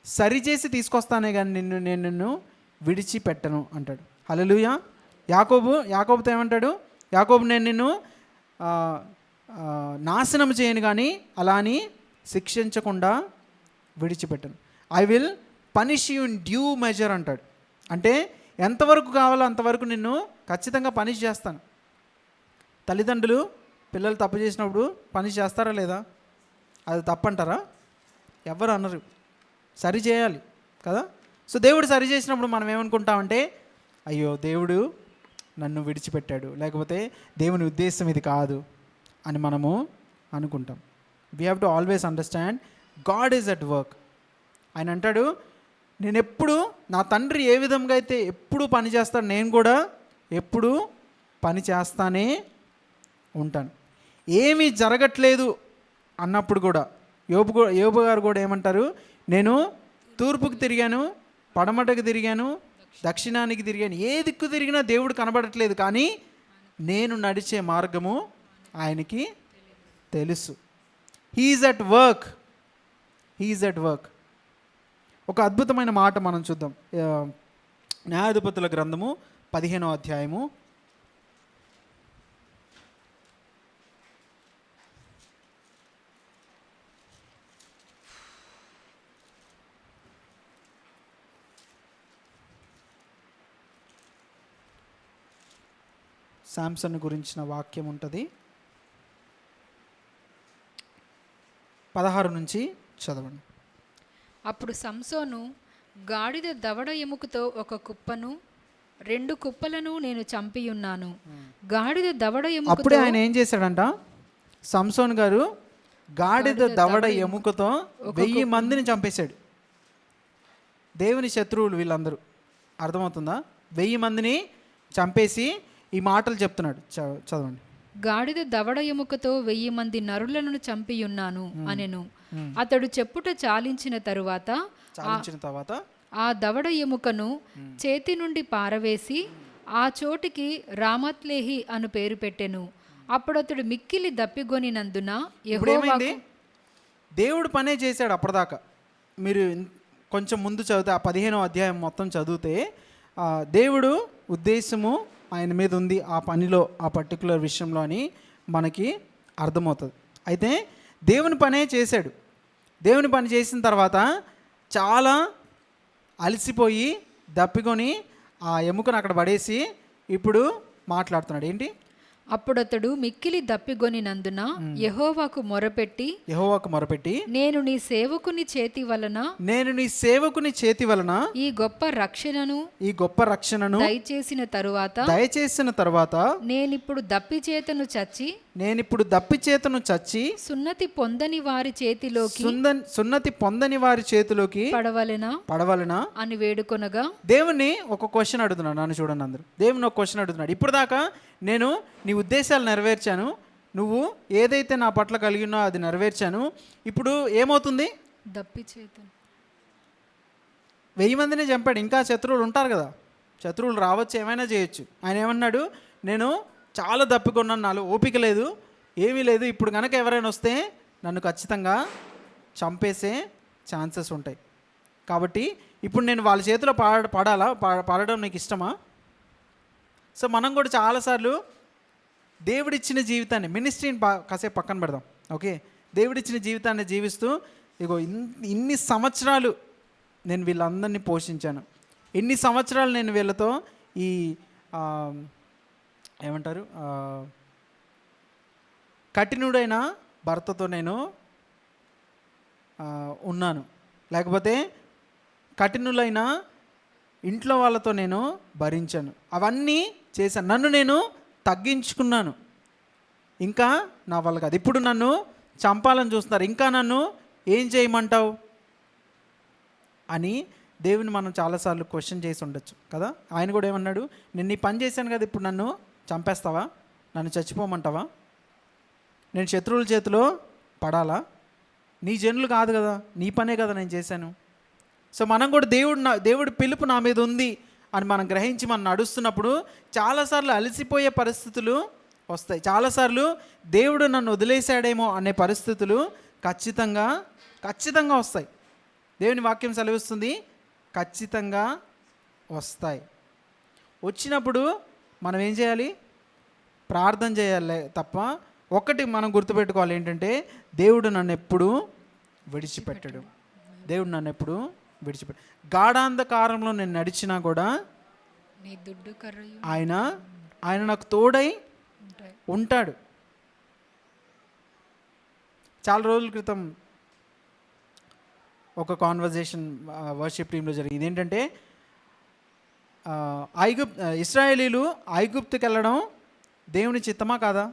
సరిచేసి తీసుకొస్తానే కానీ నేను నిన్ను విడిచిపెట్టను అంటాడు. హల్లెలూయా. యాకోబుతో ఏమంటాడు? యాకోబు, నేను నిన్ను నాశనం చేయను కానీ అలా అని శిక్షించకుండా విడిచిపెట్టను. I will punish you in due measure అంటాడు. అంటే ఎంతవరకు కావాలో అంతవరకు నిన్ను ఖచ్చితంగా పనిష్ చేస్తాను. తల్లిదండ్రులు పిల్లలు తప్పు చేసినప్పుడు పనిష్ చేస్తారా లేదా? అది తప్పంటారా? ఎవరు అనరు. సరి చేయాలి కదా. సో దేవుడు సరి చేసినప్పుడు మనం ఏమనుకుంటామంటే, అయ్యో దేవుడు నన్ను విడిచిపెట్టాడు, లేకపోతే దేవుని ఉద్దేశం ఇది కాదు అని మనము అనుకుంటాం. We have to always understand God is at work. ఆయన అంటాడు, నేను ఎప్పుడు నా తండ్రి ఏ విధంగా అయితే ఎప్పుడు పని చేస్తాడు, నేను కూడా ఎప్పుడు పని చేస్తానే ఉంటాను. ఏమీ జరగట్లేదు అన్నప్పుడు కూడా యోబు గారు కూడా ఏమంటారు? నేను తూర్పుకు తిరిగాను, పడమటకు తిరిగాను, దక్షిణానికి తిరిగాను, ఏ దిక్కు తిరిగినా దేవుడు కనబడట్లేదు, కానీ నేను నడిచే మార్గము ఆయనకి తెలుసు. He is at work. ఒక అద్భుతమైన మాట మనం చూద్దాం. న్యాయాధిపతుల గ్రంథము 15వ అధ్యాయము 'శాంసన్ గురించిన వాక్యం ఉంటుంది. 16 నుంచి చదవండి. అప్పుడు సంసోను, గాడిద దవడ ఎముకతో ఒక కుప్పను, 2 కుప్పలను నేను చంపియున్నాను. గాడిద దవడ ఎముక. అప్పుడే ఆయన ఏం చేశాడంట? సంసోన్ గారు గాడిద దవడ ఎముకతో 1000 మందిని చంపేశాడు. దేవుని శత్రువులు వీళ్ళందరూ. అర్థమవుతుందా? 1000 మందిని చంపేసి ఈ మాటలు చెప్తున్నాడు. చదవండి. గాడిద దవడ ఎముకతో 1000 మంది నరులను చంపియున్నాను అనెను. అతడు చెప్పుట చాలించిన తరువాత ఆ దవడ ఎముకను చేతి నుండి పారవేసి ఆ చోటికి రామత్లేహి అను పేరు పెట్టెను. అప్పుడు అతడు మిక్కిలి దప్పిగొనినందున యెహోవాకు దేవుడు పనే చేశాడు. అప్పటిదాకా మీరు కొంచెం ముందు చదివితే, ఆ 15వ అధ్యాయం మొత్తం చదివితే, దేవుడు ఉద్దేశము ఆయన మీద ఉంది ఆ పనిలో, ఆ పర్టికులర్ విషయంలో అని మనకి అర్థమవుతుంది. అయితే దేవుని పనే చేశాడు. దేవుని పని చేసిన తర్వాత చాలా అలసిపోయి దప్పికొని ఆ ఎముకను అక్కడ పడేసి ఇప్పుడు మాట్లాడుతున్నాడు. ఏంటి? అప్పుడతడు మిక్కిలి దప్పిగొనినందున యెహోవాకు మొరపెట్టి నేను నీ సేవకుని చేతి వలన ఈ గొప్ప రక్షణను దయచేసిన తరువాత నేనిప్పుడు దప్పి చేతను చచ్చి సున్నతి పొందని వారి చేతిలోకి పడవలెనా అని వేడుకొనగా, దేవుని ఒక క్వశ్చన్ అడుగుతున్నాడు. నన్ను చూడండి అందరూ, దేవుని ఒక క్వశ్చన్ అడుగుతున్నాడు. ఇప్పుడు దాకా నేను నీ ఉద్దేశాలు నెరవేర్చాను, నువ్వు ఏదైతే నా పట్ల కలిగినో అది నెరవేర్చాను, ఇప్పుడు ఏమవుతుంది? దప్పి చేతను 1000 మందిని చంపాడు, ఇంకా శత్రువులు ఉంటారు కదా, శత్రువులు రావచ్చు, ఏమైనా చేయొచ్చు. ఆయన ఏమన్నాడు? నేను చాలా దప్పికొన్నాను, నాలో ఓపిక లేదు, ఏమీ లేదు, ఇప్పుడు కనుక ఎవరైనా వస్తే నన్ను ఖచ్చితంగా చంపేసే ఛాన్సెస్ ఉంటాయి, కాబట్టి ఇప్పుడు నేను వాళ్ళ చేతిలో పడడం నీకు ఇష్టమా? సో మనం కూడా చాలాసార్లు దేవుడిచ్చిన జీవితాన్ని, మినిస్ట్రీని కాసేపు పక్కన పెడదాం, ఓకే, దేవుడిచ్చిన జీవితాన్ని జీవిస్తూ ఇగో ఇన్ని సంవత్సరాలు నేను వీళ్ళందరినీ పోషించాను, ఇన్ని సంవత్సరాలు నేను వీళ్ళతో ఈ ఏమంటారు కఠినుడైన భర్తతో నేను ఉన్నాను, లేకపోతే కఠినులైన ఇంట్లో వాళ్ళతో నేను భరించాను, అవన్నీ చేశాను, నన్ను నేను తగ్గించుకున్నాను, ఇంకా నా వల్ల కాదు, ఇప్పుడు నన్ను చంపాలని చూస్తున్నారు, ఇంకా నన్ను ఏం చేయమంటావు అని దేవుని మనం చాలాసార్లు క్వశ్చన్ చేసి ఉండొచ్చు కదా. ఆయన కూడా ఏమన్నాడు? నేను నీ పని చేశాను కదా, ఇప్పుడు నన్ను చంపేస్తావా, నన్ను చచ్చిపోమంటావా, నేను శత్రువుల చేతిలో పడాలా, నీ జనులు కాదు కదా, నీ పనే కదా నేను చేశాను. సో మనం కూడా దేవుడి పిలుపు నా మీద ఉంది అని మనం గ్రహించి మనం నడుస్తున్నప్పుడు చాలాసార్లు అలసిపోయే పరిస్థితులు వస్తాయి, చాలాసార్లు దేవుడు నన్ను వదిలేశాడేమో అనే పరిస్థితులు ఖచ్చితంగా వస్తాయి. దేవుని వాక్యం సెలవిస్తుంది, ఖచ్చితంగా వస్తాయి. వచ్చినప్పుడు మనం ఏం చేయాలి? ప్రార్థన చేయాలి తప్ప. ఒకటి మనం గుర్తుపెట్టుకోవాలి ఏంటంటే, దేవుడు నన్ను ఎప్పుడూ విడిచిపెట్టడు, దేవుడు నన్ను ఎప్పుడు విడిచిపెట్టు. గాఢాంధకారంలో నేను నడిచినా కూడా ఆయన నాకు తోడై ఉంటాడు. చాలా రోజుల క్రితం ఒక కాన్వర్జేషన్ వర్షిప్ టీంలో జరిగింది. ఏంటంటే ఇశ్రాయేలీలు ఐగుప్తుకి వెళ్ళడం దేవుని చిత్తమా కాదా?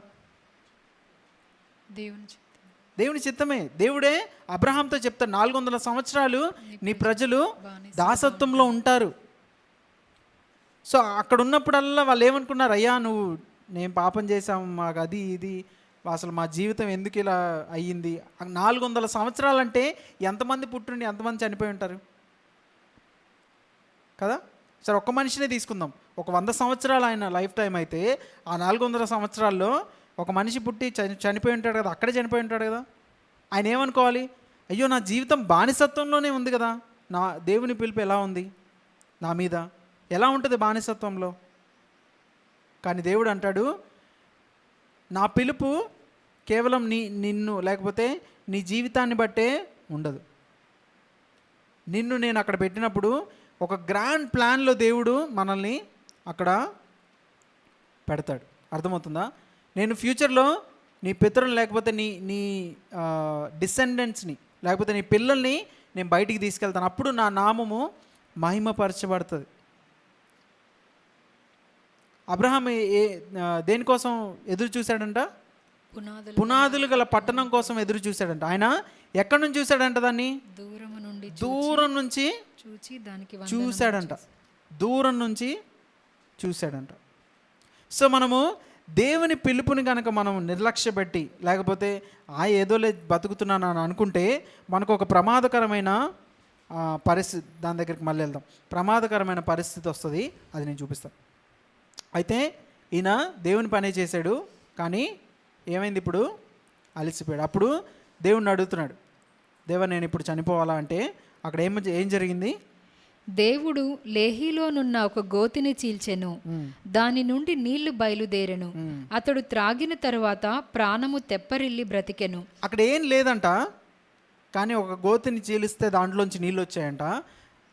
దేవుని చిత్తమే. దేవుడే అబ్రహాంతో చెప్తాడు, 400 సంవత్సరాలు నీ ప్రజలు దాసత్వంలో ఉంటారు. సో అక్కడ ఉన్నప్పుడల్లా వాళ్ళు ఏమనుకున్నారు? అయ్యా నువ్వు నేను పాపం చేశాము, మాకు అది ఇది, అసలు మా జీవితం ఎందుకు ఇలా అయ్యింది. 400 సంవత్సరాలంటే ఎంతమంది పుట్టుండి ఎంతమంది చనిపోయి ఉంటారు కదా. సరే ఒక్క మనిషినే తీసుకుందాం, ఒక 100 సంవత్సరాలు ఆయన లైఫ్ టైం అయితే ఆ 400 సంవత్సరాల్లో ఒక మనిషి పుట్టి చనిపోయి ఉంటాడు కదా, అక్కడే చనిపోయి ఉంటాడు కదా. ఆయన ఏమనుకోవాలి? అయ్యో నా జీవితం బానిసత్వంలోనే ఉంది కదా, నా దేవుని పిలుపు ఎలా ఉంది నా మీద, ఎలా ఉంటుంది బానిసత్వంలో? కానీ దేవుడు అంటాడు, నా పిలుపు కేవలం నిన్ను లేకపోతే నీ జీవితాన్ని బట్టే ఉండదు. నిన్ను నేను అక్కడ పెట్టినప్పుడు ఒక గ్రాండ్ ప్లాన్లో దేవుడు మనల్ని అక్కడ పెడతాడు. అర్థమవుతుందా? నేను ఫ్యూచర్లో నీ పితరులు లేకపోతే నీ డిసెండెంట్స్ని లేకపోతే నీ పిల్లల్ని నేను బయటికి తీసుకెళ్తాను, అప్పుడు నా నామము మహిమపరచబడుతుంది. అబ్రహాం దేనికోసం ఎదురు చూశాడంట? పునాదులు గల పట్టణం కోసం ఎదురు చూశాడంట. ఆయన ఎక్కడి నుంచి చూశాడంట? దాన్ని దూరం నుంచి చూశాడంట, దూరం నుంచి చూశాడంట. సో మనము దేవుని పిలుపుని కనుక మనం నిర్లక్ష్య పెట్టి లేకపోతే ఏదోలే బతుకుతున్నాను అని అనుకుంటే మనకు ఒక ప్రమాదకరమైన పరిస్థితి, దాని దగ్గరికి మళ్ళీ వెళ్దాం, ప్రమాదకరమైన పరిస్థితి వస్తుంది. అది నేను చూపిస్తాను. అయితే ఈయన దేవుని పనే చేశాడు, కానీ ఏమైంది? ఇప్పుడు అలసిపోయాడు. అప్పుడు దేవుణ్ణి అడుగుతున్నాడు, దేవా నేను ఇప్పుడు చనిపోవాలా అంటే అక్కడ ఏం జరిగింది? దేవుడు లేహీలోనున్న ఒక గోతిని చీల్చెను, దాని నుండి నీళ్లు బయలుదేరెను, అతడు త్రాగిన తరువాత ప్రాణము తెప్పరిల్లి బ్రతికెను. అక్కడ ఏం లేదంట, కానీ ఒక గోతిని చీలిస్తే దాంట్లోంచి నీళ్ళు వచ్చాయంట.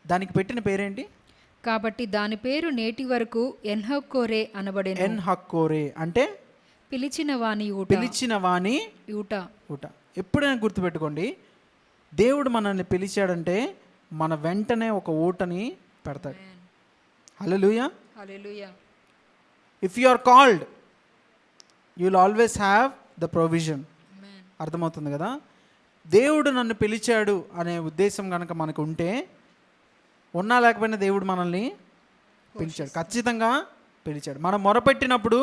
దానికి పెట్టిన పేరేంటి? కాబట్టి దాని పేరు నేటి వరకు ఎన్హక్కోరే అనబడెను. ఎన్ హక్కోరే అంటే పిలిచిన వాని ఊట. పిలిచిన వాణి ఊట. ఊట. ఎప్పుడైనా గుర్తుపెట్టుకోండి, దేవుడు మనల్ని పిలిచాడంటే మన వెంటనే ఒక ఊటని పెడతాడు. Hallelujah. Hallelujah. If you are called you will always have the provision. Amen. అర్థమవుతుంది కదా. దేవుడు నన్ను పిలిచాడు అనే ఉద్దేశం కనుక మనకు ఉంటే, ఉన్నా లేకపోయినా దేవుడు మనల్ని పిలిచాడు, ఖచ్చితంగా పిలిచాడు. మనం మొరపెట్టినప్పుడు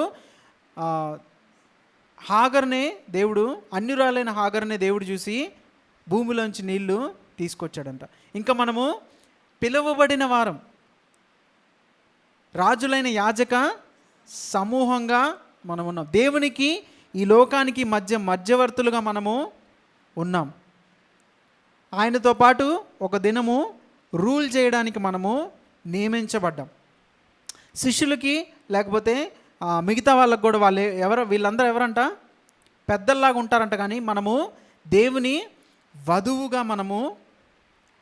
హాగర్నే దేవుడు, అన్యురాలైన హాగర్నే దేవుడు చూసి భూమిలోంచి నీళ్లు తీసుకొచ్చాడంట. ఇంకా మనము పిలువబడిన వారం, రాజులైన యాజక సమూహంగా మనం ఉన్నాం. దేవునికి ఈ లోకానికి మధ్యవర్తులుగా మనము ఉన్నాం. ఆయనతో పాటు ఒక దినము రూల్ చేయడానికి మనము నియమించబడ్డాం. శిష్యులకి లేకపోతే మిగతా వాళ్ళకు కూడా వీళ్ళందరూ ఎవరంట, పెద్దల్లాగా ఉంటారంట. కానీ మనము దేవుని వధువుగా మనము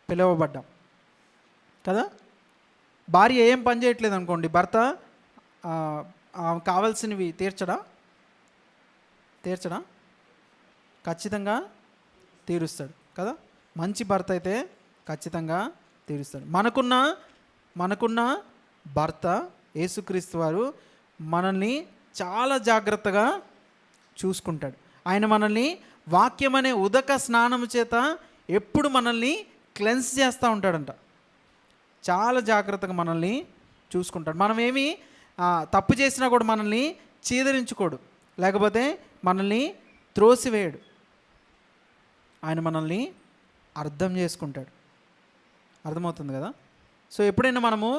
పిలువబడ్డాం కదా. భార్య ఏం పని చేయట్లేదు అనుకోండి, భర్త కావాల్సినవి తీర్చడా? ఖచ్చితంగా తీరుస్తాడు కదా. మంచి భర్త అయితే ఖచ్చితంగా తీరుస్తాడు. మనకున్న భర్త యేసుక్రీస్తు వారు మనల్ని చాలా జాగ్రత్తగా చూసుకుంటాడు. ఆయన మనల్ని వాక్యం అనే ఉదక స్నానము చేత ఎప్పుడు మనల్ని క్లెన్స్ చేస్తూ ఉంటాడంట. చాలా జాగ్రత్తగా మనల్ని చూసుకుంటాడు. మనం ఏమి తప్పు చేసినా కూడా మనల్ని చీదరించుకోడు, లేకపోతే మనల్ని త్రోసివేయడు. ఆయన మనల్ని అర్థం చేసుకుంటాడు. అర్థమవుతుంది కదా. సో ఎప్పుడైనా మనము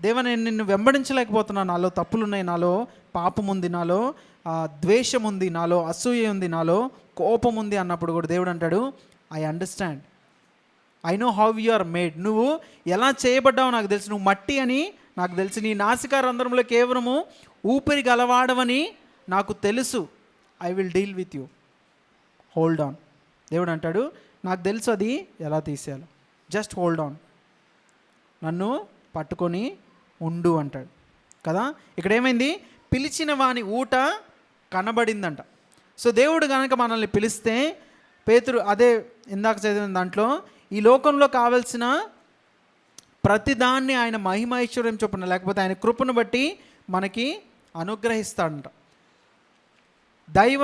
దేవా నేను నిన్ను వెంబడించలేకపోతున్నాను, నాలో తప్పులున్నాయి, నాలో పాపం ఉంది, నాలో ద్వేషం ఉంది, నాలో అసూయ ఉంది, నాలో కోపం ఉంది అన్నప్పుడు కూడా దేవుడు అంటాడు, I understand, I know how you are made. నువ్వు ఎలా చేయబడ్డావో నాకు తెలుసు, నువ్వు మట్టి అని నాకు తెలుసు, నీ నాసికా రంధ్రంలో కేవలము ఊపిరి గలవాడవని నాకు తెలుసు. I will deal with you, hold on. దేవుడు అంటాడు, నాకు తెలుసు అది ఎలా తీసేయాలో, జస్ట్ హోల్డ్ ఆన్, నన్ను పట్టుకొని ఉండు అంటాడు కదా. ఇక్కడ ఏమైంది, పిలిచిన వాని ఊట కనబడిందంట. సో దేవుడు కనుక మనల్ని పిలిస్తే, పేతురు అదే ఇందాక చదివిన దాంట్లో, ఈ లోకంలో కావలసిన ప్రతిదాన్ని ఆయన మహిమైశ్వర్యం చొప్పున లేకపోతే ఆయన కృపను బట్టి మనకి అనుగ్రహిస్తాడంట. దైవ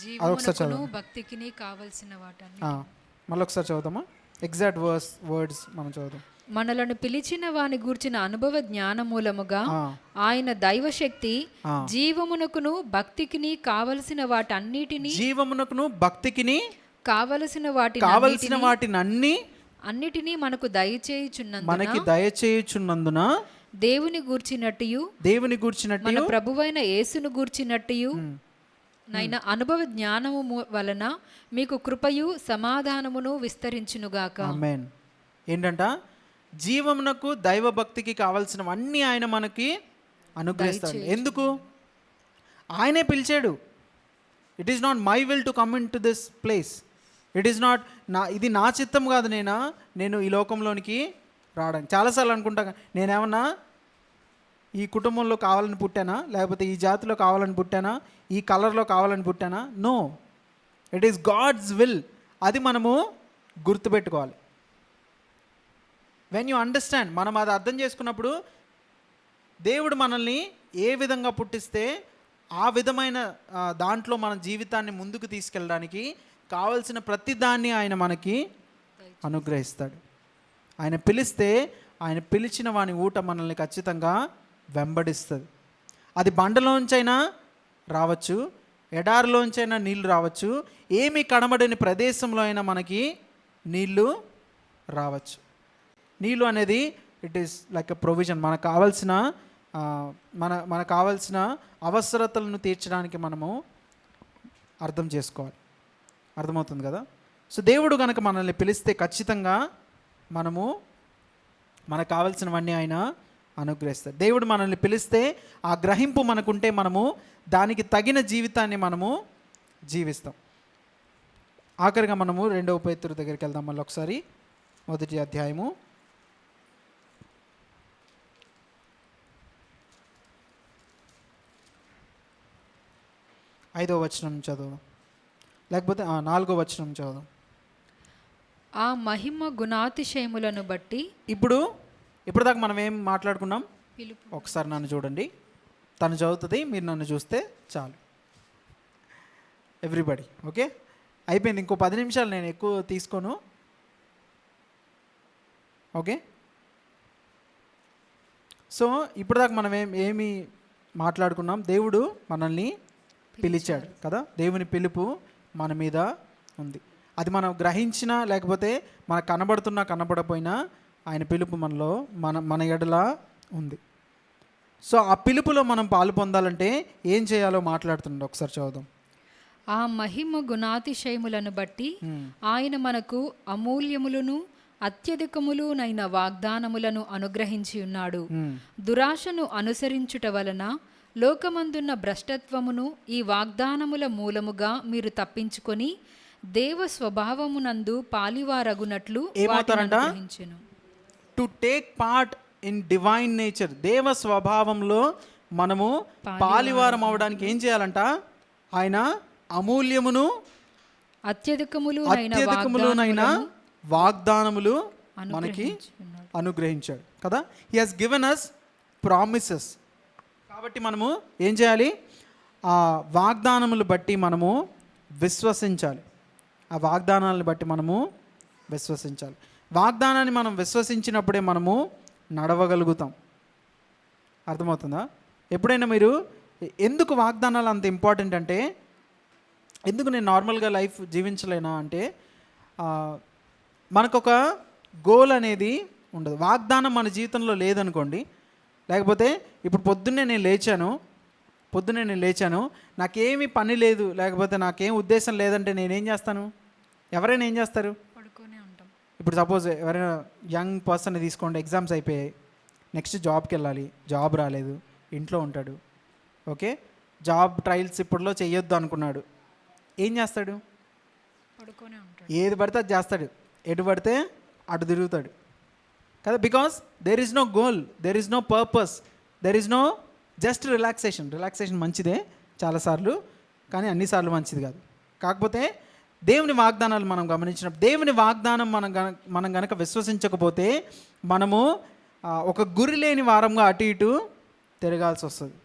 జీవమునకును భక్తికిని కావలసిన వాటన్ని. మళ్ళీ ఒకసారి చదువుతామా, ఎగ్జాక్ట్ వర్డ్స్ మనం చదువుతాం. మనలను పిలిచిన వాని గూర్చిన అనుభవ జ్ఞాన మూలముగా ఆయన దైవశక్తి జీవమునకును భక్తికిని కావలసిన వాటన్నిటిని, జీవమునకును భక్తికిని కావలసిన వాటిని అన్నిటినీ మనకు దయచేయుచున్నందున దేవుని గూర్చినట్టు మన ప్రభువైన యేసును గూర్చినట్టు నైనా అనుభవ జ్ఞానము వలన మీకు కృపయు సమాధానమును విస్తరించునుగాక. ఆమేన్. ఏంటంట, జీవమునకు దైవభక్తికి కావాల్సినవన్నీ ఆయన మనకి అనుగ్రహిస్తాడు. ఎందుకు? ఆయనే పిలిచాడు. It is not my will to come in to this place. It is not ఇది నా చిత్తం కాదు నేను ఈ లోకంలోనికి రావడానికి. చాలాసార్లు అనుకుంటా, నేనేమన్నా ఈ కుటుంబంలో కావాలని పుట్టానా, లేకపోతే ఈ జాతిలో కావాలని పుట్టానా, ఈ కలర్లో కావాలని పుట్టానా? No, it is God's will. అది మనము గుర్తుపెట్టుకోవాలి. వెన్ యూ అండర్స్టాండ్, మనం అది అర్థం చేసుకున్నప్పుడు, దేవుడు మనల్ని ఏ విధంగా పుట్టిస్తే ఆ విధమైన దాంట్లో మన జీవితాన్ని ముందుకు తీసుకెళ్ళడానికి కావలసిన ప్రతి దాన్ని ఆయన మనకి అనుగ్రహిస్తాడు. ఆయన పిలిస్తే, ఆయన పిలిచిన వాని ఊట మనల్ని ఖచ్చితంగా వెంబడిస్తుంది. అది బండలోంచైనా రావచ్చు, ఎడారిలోంచైనా నీళ్లు రావచ్చు, ఏమీ కనబడని ప్రదేశంలో అయినా మనకి నీళ్లు రావచ్చు. నీళ్ళు అనేది it is like a provision. మనకు కావాల్సిన అవసరతలను తీర్చడానికి మనము అర్థం చేసుకోవాలి. అర్థమవుతుంది కదా. సో దేవుడు కనుక మనల్ని పిలిస్తే ఖచ్చితంగా మనకు కావాల్సినవన్నీ ఆయన అనుగ్రహిస్తాడు. దేవుడు మనల్ని పిలిస్తే ఆ గ్రహింపు మనకుంటే మనము దానికి తగిన జీవితాన్ని మనము జీవిస్తాం. ఆఖరిగా మనము 2వ పేతురు దగ్గరికి వెళ్దాం. మళ్ళీ ఒకసారి 1వ అధ్యాయము 5వ వచనం చదువు, లేకపోతే 4వ వచనం చదువు. ఆ మహిమ గుణాతిశయములను బట్టి ఇప్పుడు దాకా మనం ఏం మాట్లాడుకున్నాం? పిలుపు. ఒకసారి నన్ను చూడండి, తను చదువుతుంది, మీరు నన్ను చూస్తే చాలు. ఎవ్రీబడి ఓకే, అయిపోయింది. ఇంకో 10 నిమిషాలు, నేను ఎక్కువ తీసుకోను. ఓకే, సో ఇప్పుడు దాకా మనం ఏమి మాట్లాడుకున్నాం? దేవుడు మనల్ని పిలిచాడు కదా, దేవుని పిలుపు మన మీద ఉంది. అది మనం గ్రహించినా లేకపోతే మనకు కనబడుతున్నా కనబడపోయినా ఆయన పిలుపు మనలో మన ఎడల ఉంది. సో ఆ పిలుపులో మనం పాలు పొందాలంటే ఏం చేయాలో మాట్లాడుతుండే, ఒకసారి చదువుదాం. ఆ మహిమ గుణాతిశయములను బట్టి ఆయన మనకు అమూల్యములను అత్యధికములునైన వాగ్దానములను అనుగ్రహించి ఉన్నాడు. దురాశను అనుసరించుట వలన లోకమందున్న భ్రష్టత్వమును ఈ వాగ్దానముల మూలముగా మీరు తప్పించుకొని దేవ స్వభావమునందు పాలివారగునట్లు ఏమవుతారంట? To take part in divine nature. దేవ స్వభావంలో మనము పాలివారం అవడానికి ఏం చేయాలంట? ఆయన అమూల్యమును అత్యధికములునైన వాగ్దానములు మనకి అనుగ్రహించాడు కదా. He has given us promises. కాబట్టి మనము ఏం చేయాలి? ఆ వాగ్దానములు బట్టి మనము విశ్వసించాలి. ఆ వాగ్దానాలను బట్టి మనము విశ్వసించాలి. వాగ్దానాన్ని మనం విశ్వసించినప్పుడే మనము నడవగలుగుతాం. అర్థమవుతుందా? ఎప్పుడైనా మీరు ఎందుకు వాగ్దానాలు అంత ఇంపార్టెంట్ అంటే, ఎందుకు నేను నార్మల్గా లైఫ్ జీవించలేనా అంటే, మనకొక గోల్ అనేది ఉండదు. వాగ్దానం మన జీవితంలో లేదనుకోండి, లేకపోతే ఇప్పుడు పొద్దున్నే నేను లేచాను, నాకేమీ పని లేదు, లేకపోతే నాకేం ఉద్దేశం లేదంటే నేనేం చేస్తాను? ఎవరైనా ఏం చేస్తారు? పడుకోనే ఉంటాం. ఇప్పుడు సపోజ్ ఎవరైనా యంగ్ పర్సన్ తీసుకోండి, ఎగ్జామ్స్ అయిపోయాయి, నెక్స్ట్ జాబ్కి వెళ్ళాలి, జాబ్ రాలేదు, ఇంట్లో ఉంటాడు. ఓకే, జాబ్ ట్రయల్స్ ఇప్పట్లో చేయొద్దు అనుకున్నాడు, ఏం చేస్తాడు? పడుకోనే ఉంటాడు. ఏది పడితే అది చేస్తాడు, ఎటు పడితే అటు తిరుగుతాడు కదా. Because there is no goal, there is no purpose, there is no just relaxation మంచిదే చాలాసార్లు, కానీ అన్నిసార్లు మంచిది కాదు. కాకపోతే దేవుని వాగ్దానాలు మనం గమనించినప్పుడు, దేవుని వాగ్దానం మనం గనక విశ్వసించకపోతే మనము ఒక గురి లేని వారంగా అటు ఇటు తిరగాల్సి వస్తుంది.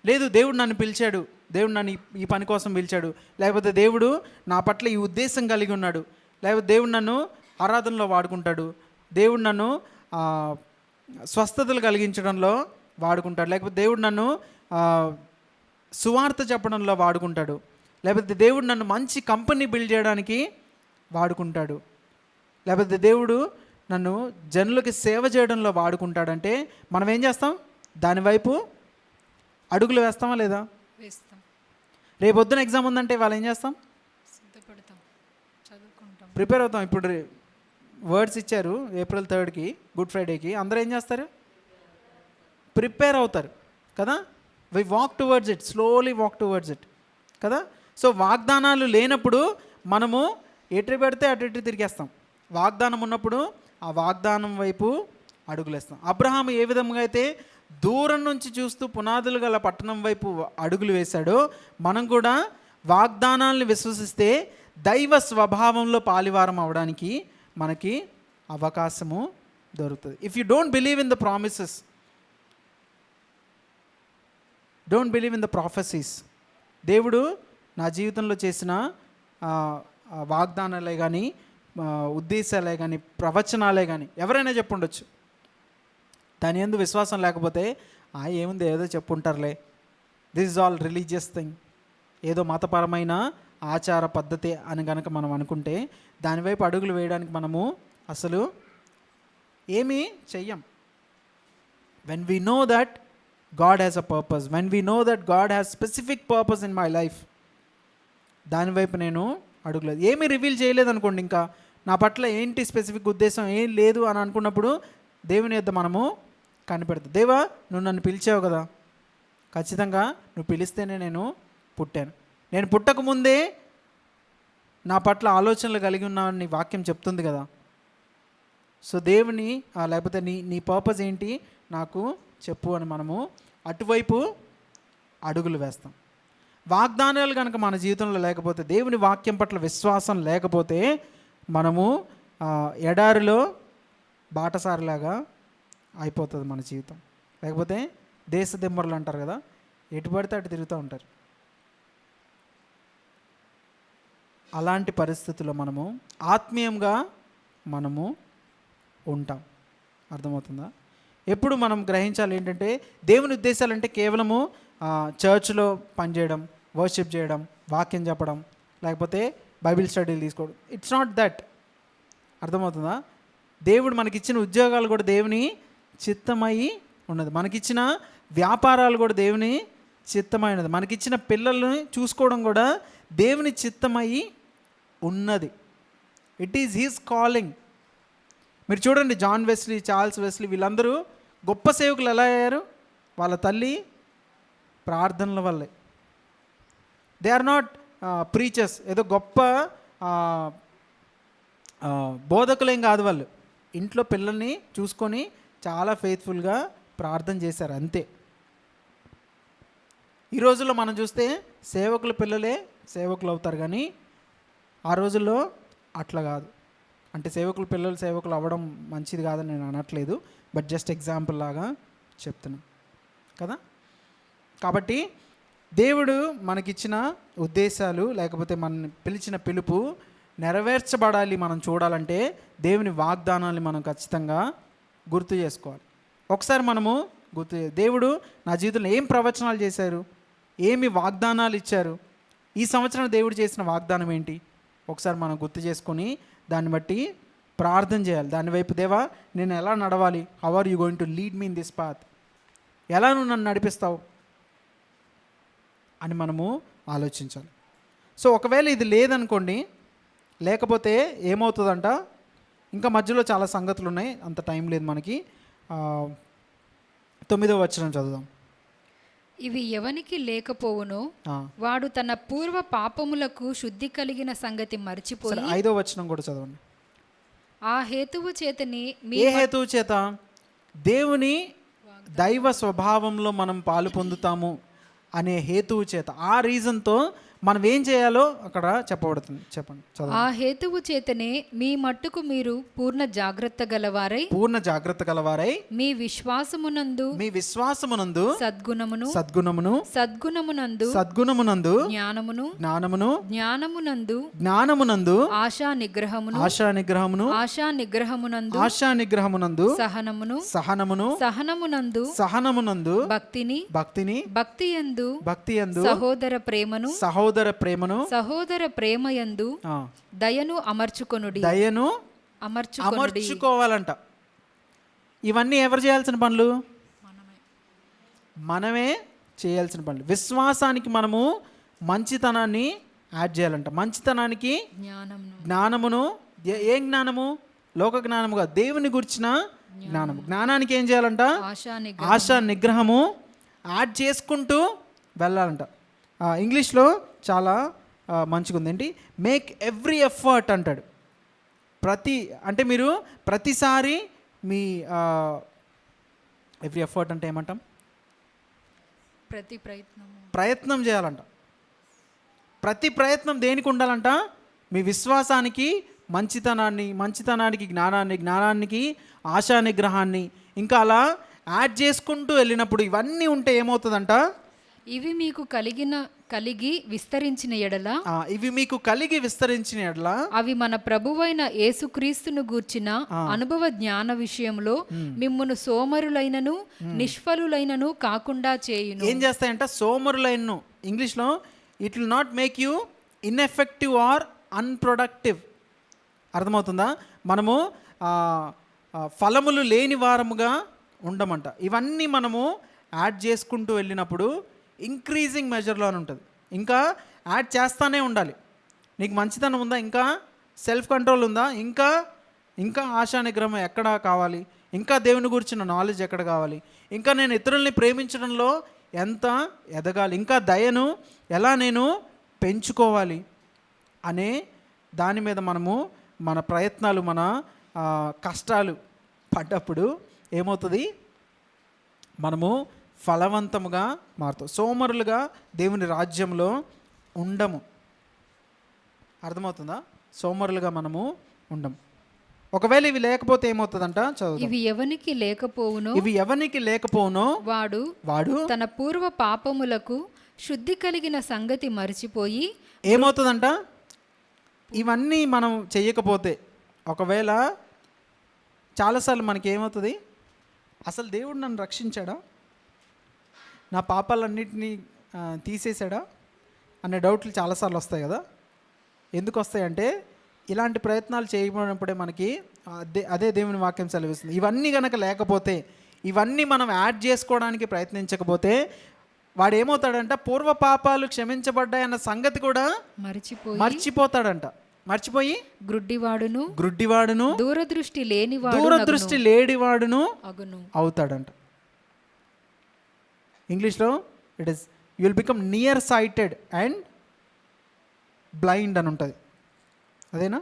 లేదు, దేవుడు నన్ను పిలిచాడు, దేవుడు నన్ను ఈ పని కోసం పిలిచాడు, లేకపోతే దేవుడు నా పట్ల ఈ ఉద్దేశం కలిగి ఉన్నాడు, లేకపోతే దేవుడు నన్ను ఆరాధనలో వాడుకుంటాడు, దేవుడు నన్ను స్వస్థతలు కలిగించడంలో వాడుకుంటాడు, లేకపోతే దేవుడు నన్ను సువార్త చెప్పడంలో వాడుకుంటాడు, లేకపోతే దేవుడు నన్ను మంచి కంపెనీ బిల్డ్ చేయడానికి వాడుకుంటాడు, లేకపోతే దేవుడు నన్ను జనులకి సేవ చేయడంలో వాడుకుంటాడంటే మనం ఏం చేస్తాం? దానివైపు అడుగులు వేస్తామా లేదా? వేస్తాం. రేపొద్దున ఎగ్జామ్ ఉందంటే వాళ్ళు ఏం చేస్తాం? సిద్ధపడతాం, చదువుకుంటాం, ప్రిపేర్ అవుతాం. ఇప్పుడు వర్డ్స్ ఇచ్చారు April 3కి, గుడ్ ఫ్రైడేకి, అందరూ ఏం చేస్తారు? ప్రిపేర్ అవుతారు కదా. We walk towards it, slowly walk towards it కదా. సో వాగ్దానాలు లేనప్పుడు మనము ఎటు పెడితే అటు ఇటు తిరిగేస్తాం. వాగ్దానం ఉన్నప్పుడు ఆ వాగ్దానం వైపు అడుగులేస్తాం. అబ్రహాం ఏ విధంగా అయితే దూరం నుంచి చూస్తూ పునాదులు గల పట్టణం వైపు అడుగులు వేశాడో, మనం కూడా వాగ్దానాలను విశ్వసిస్తే దైవ స్వభావంలో పాలివారం అవడానికి మనకి అవకాశము దొరుకుతుంది. If you don't believe in the promises, don't believe in the prophecies, దేవుడు నా జీవితంలో చేసిన వాగ్దానాలే కానీ, ఉద్దేశాలే కానీ, ప్రవచనాలే కానీ ఎవరైనా చెప్పుండొచ్చు, దాని యందు విశ్వాసం లేకపోతే ఏముంది, ఏదో చెప్పుంటారులే, this is all religious thing, ఏదో మతపరమైన ఆచార పద్ధతి అని కనుక మనం అనుకుంటే దానివైపు అడుగులు వేయడానికి మనము అసలు ఏమీ చెయ్యం. When we know that God has a purpose, when we know that God has specific purpose in my life, దానివైపు నేను అడుగులేదు. ఏమీ రివీల్ చేయలేదు అనుకోండి, ఇంకా నా పట్ల ఏంటి స్పెసిఫిక్ ఉద్దేశం ఏం లేదు అని అనుకున్నప్పుడు దేవుని యొద్ద మనము కనిపెడతాం. దేవా, నువ్వు నన్ను పిలిచావు కదా, ఖచ్చితంగా నువ్వు పిలిస్తేనే నేను పుట్టాను, నేను పుట్టకముందే నా పట్ల ఆలోచనలు కలిగి ఉన్నానని వాక్యం చెప్తుంది కదా. సో దేవుని లేకపోతే నీ పర్పస్ ఏంటి నాకు చెప్పు అని మనము అటువైపు అడుగులు వేస్తాం. వాగ్దానాలు కనుక మన జీవితంలో లేకపోతే, దేవుని వాక్యం పట్ల విశ్వాసం లేకపోతే, మనము ఎడారిలో బాటసారిలాగా అయిపోతుంది మన జీవితం. లేకపోతే దేశ దిమ్మరులు అంటారు కదా, ఎటు పడితే అటు తిరుగుతూ ఉంటారు. అలాంటి పరిస్థితుల్లో మనము ఆత్మీయంగా మనము ఉంటాం. అర్థమవుతుందా? ఎప్పుడు మనం గ్రహించాలి ఏంటంటే, దేవుని ఉద్దేశాలు అంటే కేవలము చర్చ్లో పనిచేయడం, వర్షిప్ చేయడం, వాక్యం చెప్పడం, లేకపోతే బైబిల్ స్టడీలు తీసుకోవడం. It's not that. అర్థమవుతుందా? దేవుడు మనకిచ్చిన ఉద్యోగాలు కూడా దేవుని చిత్తమై ఉన్నది. మనకిచ్చిన వ్యాపారాలు కూడా దేవుని చిత్తమై ఉన్నది. మనకిచ్చిన పిల్లల్ని చూసుకోవడం కూడా దేవుని చిత్తమై ఉన్నది. It is his calling. మీరు చూడండి, జాన్ వెస్లీ, చార్ల్స్ వెస్లీ, వీళ్ళందరూ గొప్ప సేవకులు ఎలా అయ్యారు? వాళ్ళ తల్లి ప్రార్థనల వల్లే. దే ఆర్ నాట్ ప్రీచర్స్, ఏదో గొప్ప బోధకులేం కాదు. వాళ్ళు ఇంట్లో పిల్లల్ని చూసుకొని చాలా ఫెయిత్ఫుల్గా ప్రార్థన చేశారు, అంతే. ఈ రోజుల్లో మనం చూస్తే సేవకుల పిల్లలే సేవకులు అవుతారు, కానీ ఆ రోజుల్లో అట్లా కాదు. అంటే సేవకుల పిల్లలు సేవకులు అవ్వడం మంచిది కాదని నేను అనట్లేదు, బట్ జస్ట్ ఎగ్జాంపుల్ లాగా చెప్తున్నా కదా. కాబట్టి దేవుడు మనకిచ్చిన ఉద్దేశాలు, లేకపోతే మన పిలిచిన పిలుపు నెరవేర్చబడాలి మనం చూడాలంటే, దేవుని వాగ్దానాన్ని మనం ఖచ్చితంగా గుర్తు చేసుకోవాలి. ఒకసారి మనము దేవుడు నా జీవితంలో ఏం ప్రవచనాలు చేశారు, ఏమి వాగ్దానాలు ఇచ్చారు, ఈ సంవత్సరం దేవుడు చేసిన వాగ్దానం ఏంటి, ఒకసారి మనం గుర్తు చేసుకొని దాన్ని బట్టి ప్రార్థన చేయాలి. దాని వైపు, దేవా నేను ఎలా నడవాలి, how are you going to lead me in this path, ఎలా నువ్వు నన్ను నడిపిస్తావు అని మనము ఆలోచించాలి. సో ఒకవేళ ఇది లేదనుకోండి, లేకపోతే ఏమవుతుందంట, ఇంకా మధ్యలో చాలా సంగతులు ఉన్నాయి, అంత టైం లేదు మనకి. 9వ వచనం చదువుదాం. ఇవి ఎవనికి లేకపోవునో వాడు తన పూర్వ పాపములకు శుద్ధి కలిగిన సంగతి మర్చిపోయి. 5వ వచనం కూడా చదవండి. ఆ హేతువు చేతని, ఏ హేతువు చేత? దేవుని దైవ స్వభావంలో మనం పాలు పొందుతాము అనే హేతువు చేత, ఆ రీజన్తో మనం ఏం చేయాలో అక్కడ చెప్పబడుతుంది. చెప్పండి, చదవండి. ఆ హేతువు చేతనే మీ మట్టుకు మీరు పూర్ణ జాగ్రత్త గలవారై మీ విశ్వాసమునందు సద్గుణమునందు జ్ఞానమునందు ఆశా నిగ్రహమునందు సహనమునందు భక్తిని సహోదర ప్రేమయందు దయను అమర్చుకోవాలంట. ఇవన్నీ ఎవరు చేయాల్సిన పనులు? మనమే చేయాల్సిన పనులు. విశ్వాసానికి మనము మంచితనాన్ని యాడ్ చేయాలంట. మంచితనానికి జ్ఞానమును. ఏ జ్ఞానము? లోక జ్ఞానముగా, దేవుని గురించిన జ్ఞానము. జ్ఞానానికి ఏం చేయాలంట? ఆశా నిగ్రహము యాడ్ చేసుకుంటూ వెళ్ళాలంట. ఇంగ్లీష్లో చాలా మంచిగా ఉందండి, మేక్ ఎవ్రీ ఎఫర్ట్ అంటాడు. అంటే మీరు ప్రతిసారి మీ ఎవ్రీ ఎఫర్ట్ అంటే ఏమంటాం? ప్రయత్నం చేయాలంట. ప్రతి ప్రయత్నం దేనికి ఉండాలంట? మీ విశ్వాసానికి మంచితనానికి జ్ఞానానికి ఆశా నిగ్రహాన్ని ఇంకా అలా యాడ్ చేసుకుంటూ వెళ్ళినప్పుడు ఇవన్నీ ఉంటే ఏమవుతుందంట? ఇవి మీకు కలిగి విస్తరించిన ఎడల అవి మన ప్రభువైన యేసుక్రీస్తును గూర్చిన అనుభవ జ్ఞాన విషయంలో మిమ్మును సోమరులైనను నిష్ఫలులైనను కాకుండా చేయును. ఏం చేస్తాయంట? సోమరులైనను. ఇంగ్లీష్లో it will not make you ineffective or unproductive. అర్థమవుతుందా? మనము ఫలములు లేని వారముగా ఉండమంట. ఇవన్నీ మనము యాడ్ చేసుకుంటూ వెళ్ళినప్పుడు ఇంక్రీజింగ్ మెజర్లో ఉంటుంది. ఇంకా యాడ్ చేస్తూనే ఉండాలి. నీకు మంచితనం ఉందా? ఇంకా సెల్ఫ్ కంట్రోల్ ఉందా? ఇంకా ఆశా నిగ్రహం ఎక్కడ కావాలి? ఇంకా దేవుని గురించిన నాలెడ్జ్ ఎక్కడ కావాలి? ఇంకా నేను ఇతరుల్ని ప్రేమించడంలో ఎంత ఎదగాలి? ఇంకా దయను ఎలా నేను పెంచుకోవాలి అనే దాని మీద మనము మన ప్రయత్నాలు, మన కష్టాలు పడ్డప్పుడు ఏమవుతుంది? మనము ఫలవంతముగా మారుతాం. సోమరులుగా దేవుని రాజ్యంలో ఉండము. అర్థమవుతుందా? సోమరులుగా మనము ఉండము. ఒకవేళ ఇవి లేకపోతే ఏమవుతుందంట? చదువు. ఇవి ఎవనికి లేకపోవునో ఇవి ఎవనికి లేకపోవునో వాడు తన పూర్వ పాపములకు శుద్ధి కలిగిన సంగతి మరిచిపోయి ఏమవుతుందంట? ఇవన్నీ మనం చెయ్యకపోతే, ఒకవేళ చాలాసార్లు మనకి ఏమవుతుంది, అసలు దేవుడు నన్ను రక్షించాడా, నా పాపాలన్నింటినీ తీసేసాడా అనే డౌట్లు చాలాసార్లు వస్తాయి కదా. ఎందుకు వస్తాయంటే ఇలాంటి ప్రయత్నాలు చేయబడినప్పుడే మనకి అదే దేవుని వాక్యం సెలవిస్తుంది. ఇవన్నీ కనుక లేకపోతే, ఇవన్నీ మనం యాడ్ చేసుకోవడానికి ప్రయత్నించకపోతే వాడు ఏమవుతాడంట? పూర్వ పాపాలు క్షమించబడ్డాయన్న సంగతి కూడా మర్చిపోతాడంట. మర్చిపోయి గ్రుడ్డివాడును దూరదృష్టి లేనివాడును అవుతాడంట. ఇంగ్లీష్లో it is you will become near sighted and blind అని ఉంటుంది. అదేనా?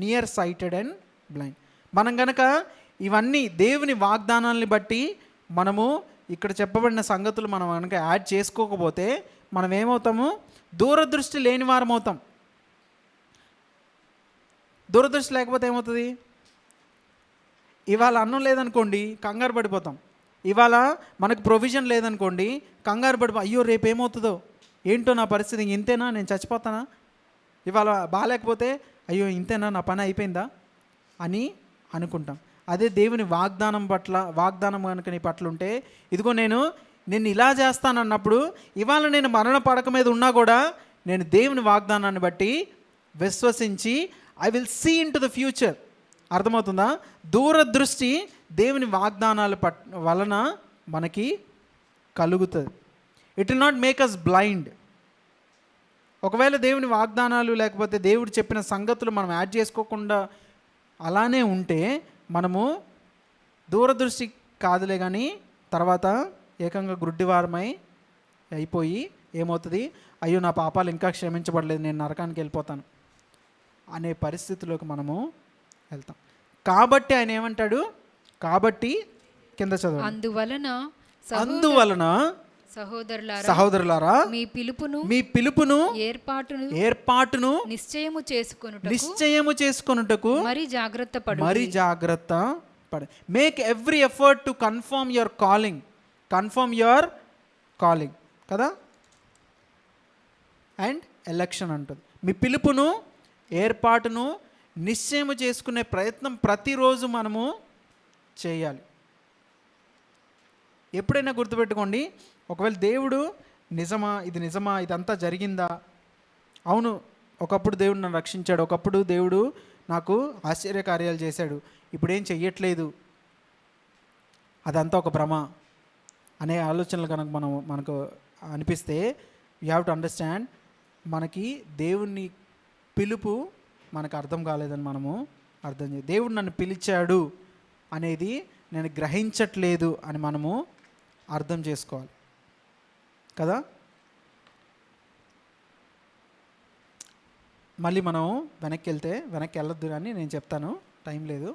Near sighted and blind. మనం కనుక ఇవన్నీ దేవుని వాగ్దానాన్ని బట్టి మనము ఇక్కడ చెప్పబడిన సంగతులు మనం కనుక యాడ్ చేసుకోకపోతే మనం ఏమవుతాము? దూరదృష్టి లేని వారం అవుతాం. దూరదృష్టి లేకపోతే ఏమవుతుంది? ఇవాళ అన్నం లేదనుకోండి, కంగారు పడిపోతాం. ఇవాళ మనకు ప్రొవిజన్ లేదనుకోండి, కంగారు అయ్యో రేపు ఏమవుతుందో ఏంటో, నా పరిస్థితి ఇంతేనా, నేను చచ్చిపోతానా, ఇవాళ బాగాలేకపోతే అయ్యో ఇంతేనా, నా పని అయిపోయిందా అని అనుకుంటాం. అదే దేవుని వాగ్దానం కనుక నీ పట్ల ఉంటే, ఇదిగో నేను ఇలా చేస్తానన్నప్పుడు, ఇవాళ నేను మరణ పడక మీద ఉన్నా కూడా నేను దేవుని వాగ్దానాన్ని బట్టి విశ్వసించి I will see into the future. అర్థమవుతుందా? దూరదృష్టి దేవుని వాగ్దానాల వలన మనకి కలుగుతుంది. It will not make us blind. ఒకవేళ దేవుని వాగ్దానాలు లేకపోతే దేవుడు చెప్పిన సంగతులు మనం యాడ్ చేసుకోకుండా అలానే ఉంటే మనము దూరదృష్టి కాదులే కానీ తర్వాత ఏకంగా గ్రుడ్డివారమై అయిపోయి ఏమవుతుంది? అయ్యో నా పాపాలు ఇంకా క్షమించబడలేదు, నేను నరకానికి వెళ్ళిపోతాను అనే పరిస్థితిలోకి మనము వెళ్తాం. కాబట్టి ఆయన ఏమంటాడు? కాబట్టి కింద చదువు. అందువలన సహోదరులారా మీ పిలుపును ఏర్పాటును నిశ్చయము చేసుకొనుటకు మరి జాగ్రత్త పడు. Make every effort to confirm your calling కదా, అండ్ ఎలక్షన్ అంటుంది. మీ పిలుపును ఏర్పాటును నిశ్చయము చేసుకునే ప్రయత్నం ప్రతిరోజు మనము చేయాలి. ఎప్పుడైనా గుర్తుపెట్టుకోండి, ఒకవేళ దేవుడు నిజమా ఇదంతా జరిగిందా, అవును ఒకప్పుడు దేవుడు నన్ను రక్షించాడు, ఒకప్పుడు దేవుడు నాకు ఆశ్చర్యకార్యాలు చేశాడు, ఇప్పుడేం చెయ్యట్లేదు, అదంతా ఒక భ్రమ అనే ఆలోచనలు కనుక మనకు అనిపిస్తే యూ హ్యావ్ టు అండర్స్టాండ్, మనకి దేవుని పిలుపు మనకు అర్థం కాలేదని మనము అర్థం చేయాలి. దేవుడు నన్ను పిలిచాడు అనేది నేను గ్రహించట్లేదు అని మనము అర్థం చేసుకోవాలి కదా. మళ్ళీ మనం వెనక్కి వెళ్ళొద్దు అని నేను చెప్తాను, టైం లేదు.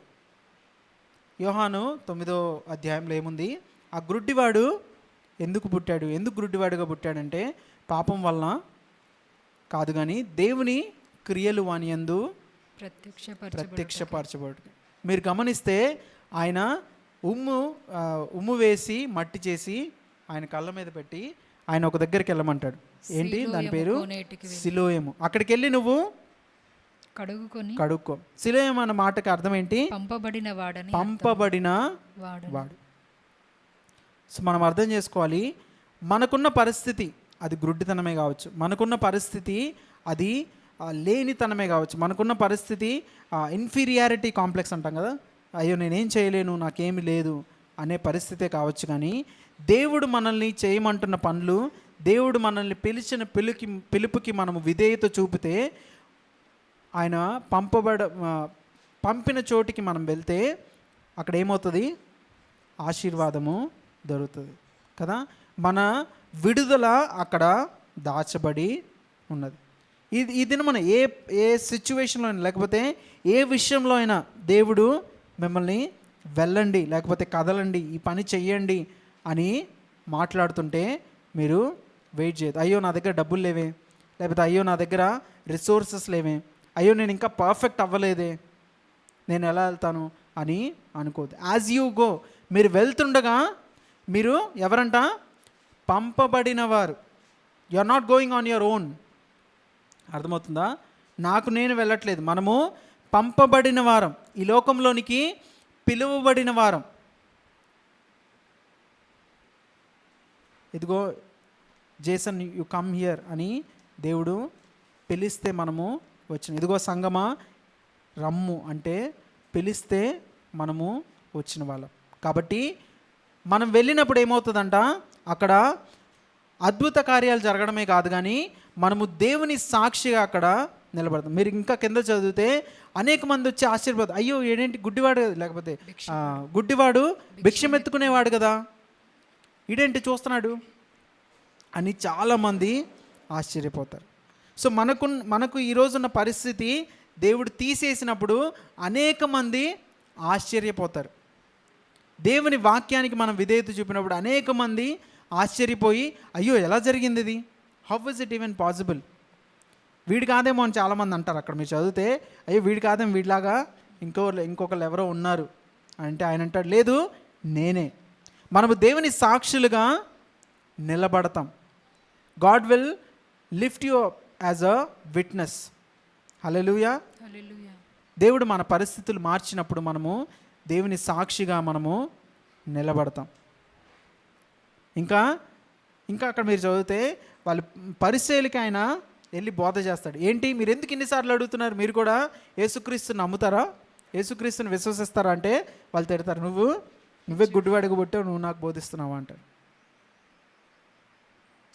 యోహాను 9వ అధ్యాయంలో ఏముంది? ఆ గ్రుడ్డివాడు ఎందుకు గ్రుడ్డివాడుగా పుట్టాడంటే పాపం వలన కాదు కానీ దేవుని క్రియలు వాని యందు ప్రత్యక్షపరచబడు. మీరు గమనిస్తే ఆయన ఉమ్ము వేసి మట్టి చేసి ఆయన కళ్ళ మీద పెట్టి ఆయన ఒక దగ్గరికి వెళ్ళమంటాడు. ఏంటి దాని పేరు? సిలోయము. అక్కడికి వెళ్ళి నువ్వు కడుక్కో. సిలోయం అన్న మాటకి అర్థం ఏంటి? పంపబడిన వాడు. సో మనం అర్థం చేసుకోవాలి, మనకున్న పరిస్థితి అది గ్రుడ్డితనమే కావచ్చు, మనకున్న పరిస్థితి అది లేనితనమే కావచ్చు, మనకున్న పరిస్థితి ఇన్ఫీరియారిటీ కాంప్లెక్స్ అంటాం కదా, అయ్యో నేనేం చేయలేను, నాకేమీ లేదు అనే పరిస్థితే కావచ్చు. కానీ దేవుడు మనల్ని చేయమంటున్న పనులు, దేవుడు మనల్ని పిలిచిన పిలుపుకి మనము విధేయత చూపితే, ఆయన పంపిన చోటికి మనం వెళ్తే అక్కడ ఏమవుతుంది? ఆశీర్వాదము దొరుకుతుంది కదా. మన విడుదల అక్కడ దాచబడి ఉన్నది. ఇది మనం ఏ సిచ్యువేషన్లో అయినా లేకపోతే ఏ విషయంలో అయినా దేవుడు మిమ్మల్ని వెళ్ళండి లేకపోతే కదలండి, ఈ పని చెయ్యండి అని మాట్లాడుతుంటే మీరు వెయిట్ చేయదు. అయ్యో నా దగ్గర డబ్బులు లేవే, లేకపోతే అయ్యో నా దగ్గర రిసోర్సెస్ లేవే, అయ్యో నేను ఇంకా పర్ఫెక్ట్ అవ్వలేదే, నేను ఎలా వెళ్తాను అని అనుకోదు. యాజ్ యూ గో, మీరు వెళ్తుండగా మీరు ఎవరంట? పంపబడిన వారు. You are not going on your own. అర్థమవుతుందా? నాకు నేను వెళ్ళట్లేదు, మనము పంపబడిన వారం, ఈ లోకంలోనికి పిలువబడిన వారం. ఇదిగో జేసన్ యు కమ్ హియర్ అని దేవుడు పిలిస్తే మనము వచ్చిన, ఇదిగో సంగమా రమ్ము అంటే పిలిస్తే మనము వచ్చిన వాళ్ళం. కాబట్టి మనం వెళ్ళినప్పుడు ఏమవుతుందంట, అక్కడ అద్భుత కార్యాలు జరగడమే కాదు కానీ మనము దేవుని సాక్షిగా అక్కడ నిలబడతాం. మీరు ఇంకా కింద చదివితే అనేక మంది వచ్చి ఆశ్చర్యపోతారు, అయ్యో ఏంటి గుడ్డివాడు, లేకపోతే గుడ్డివాడు భిక్షం ఎత్తుకునేవాడు కదా, ఈడేంటి చూస్తున్నాడు అని చాలామంది ఆశ్చర్యపోతారు. సో మనకు ఈరోజున్న పరిస్థితి దేవుడు తీసేసినప్పుడు అనేక మంది ఆశ్చర్యపోతారు. దేవుని వాక్యానికి మనం విధేయత చూపినప్పుడు అనేక మంది ఆశ్చర్యపోయి, అయ్యో ఎలా జరిగింది ఇది, how was it even possible, వీడు కాదేమో అని చాలామంది అంటారు. అక్కడ మీరు చదివితే అయ్యో వీడు కాదేమో, వీడిలాగా ఇంకొకరు ఎవరో ఉన్నారు అంటే ఆయన అంటాడు, లేదు నేనే. మనము దేవుని సాక్షులుగా నిలబడతాం. God will lift you as a witness. Hallelujah. దేవుడు మన పరిస్థితులు మార్చినప్పుడు మనము దేవుని సాక్షిగా మనము నిలబడతాం. ఇంకా అక్కడ మీరు చదివితే వాళ్ళు పరిసయ్యులకి ఆయన వెళ్ళి బోధ చేస్తాడు. ఏంటి మీరు ఎందుకు ఇన్నిసార్లు అడుగుతున్నారు, మీరు కూడా యేసుక్రీస్తుని నమ్ముతారా, యేసుక్రీస్తుని విశ్వసిస్తారా అంటే వాళ్ళు తిడతారు, నువ్వే గుడ్డివాడికి పుట్టావు, నువ్వు నాకు బోధిస్తున్నావా అంటారు.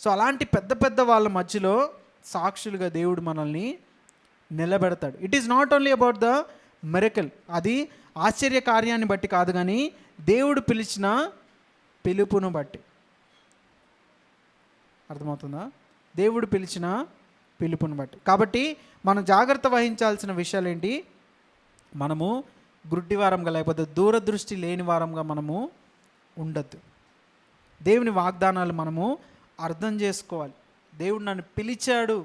సో అలాంటి పెద్ద పెద్ద వాళ్ళ మధ్యలో సాక్షులుగా దేవుడు మనల్ని నిలబెడతాడు. It is not only about the miracle, అది ఆశ్చర్య కార్యాన్ని బట్టి కాదు కానీ దేవుడు పిలిచిన పిలుపును బట్టి. అర్థమవుతుందా? దేవుడు పిలిచిన పిలుపును బట్టి. కాబట్టి మనం జాగ్రత్త వహించాల్సిన విషయాలు ఏంటి, మనము గుడ్డి వారంగా లేకపోతే దూరదృష్టి లేని వారంగా మనము ఉండద్దు. దేవుని వాగ్దానాలు మనము అర్థం చేసుకోవాలి. దేవుడు నన్ను పిలిచాడు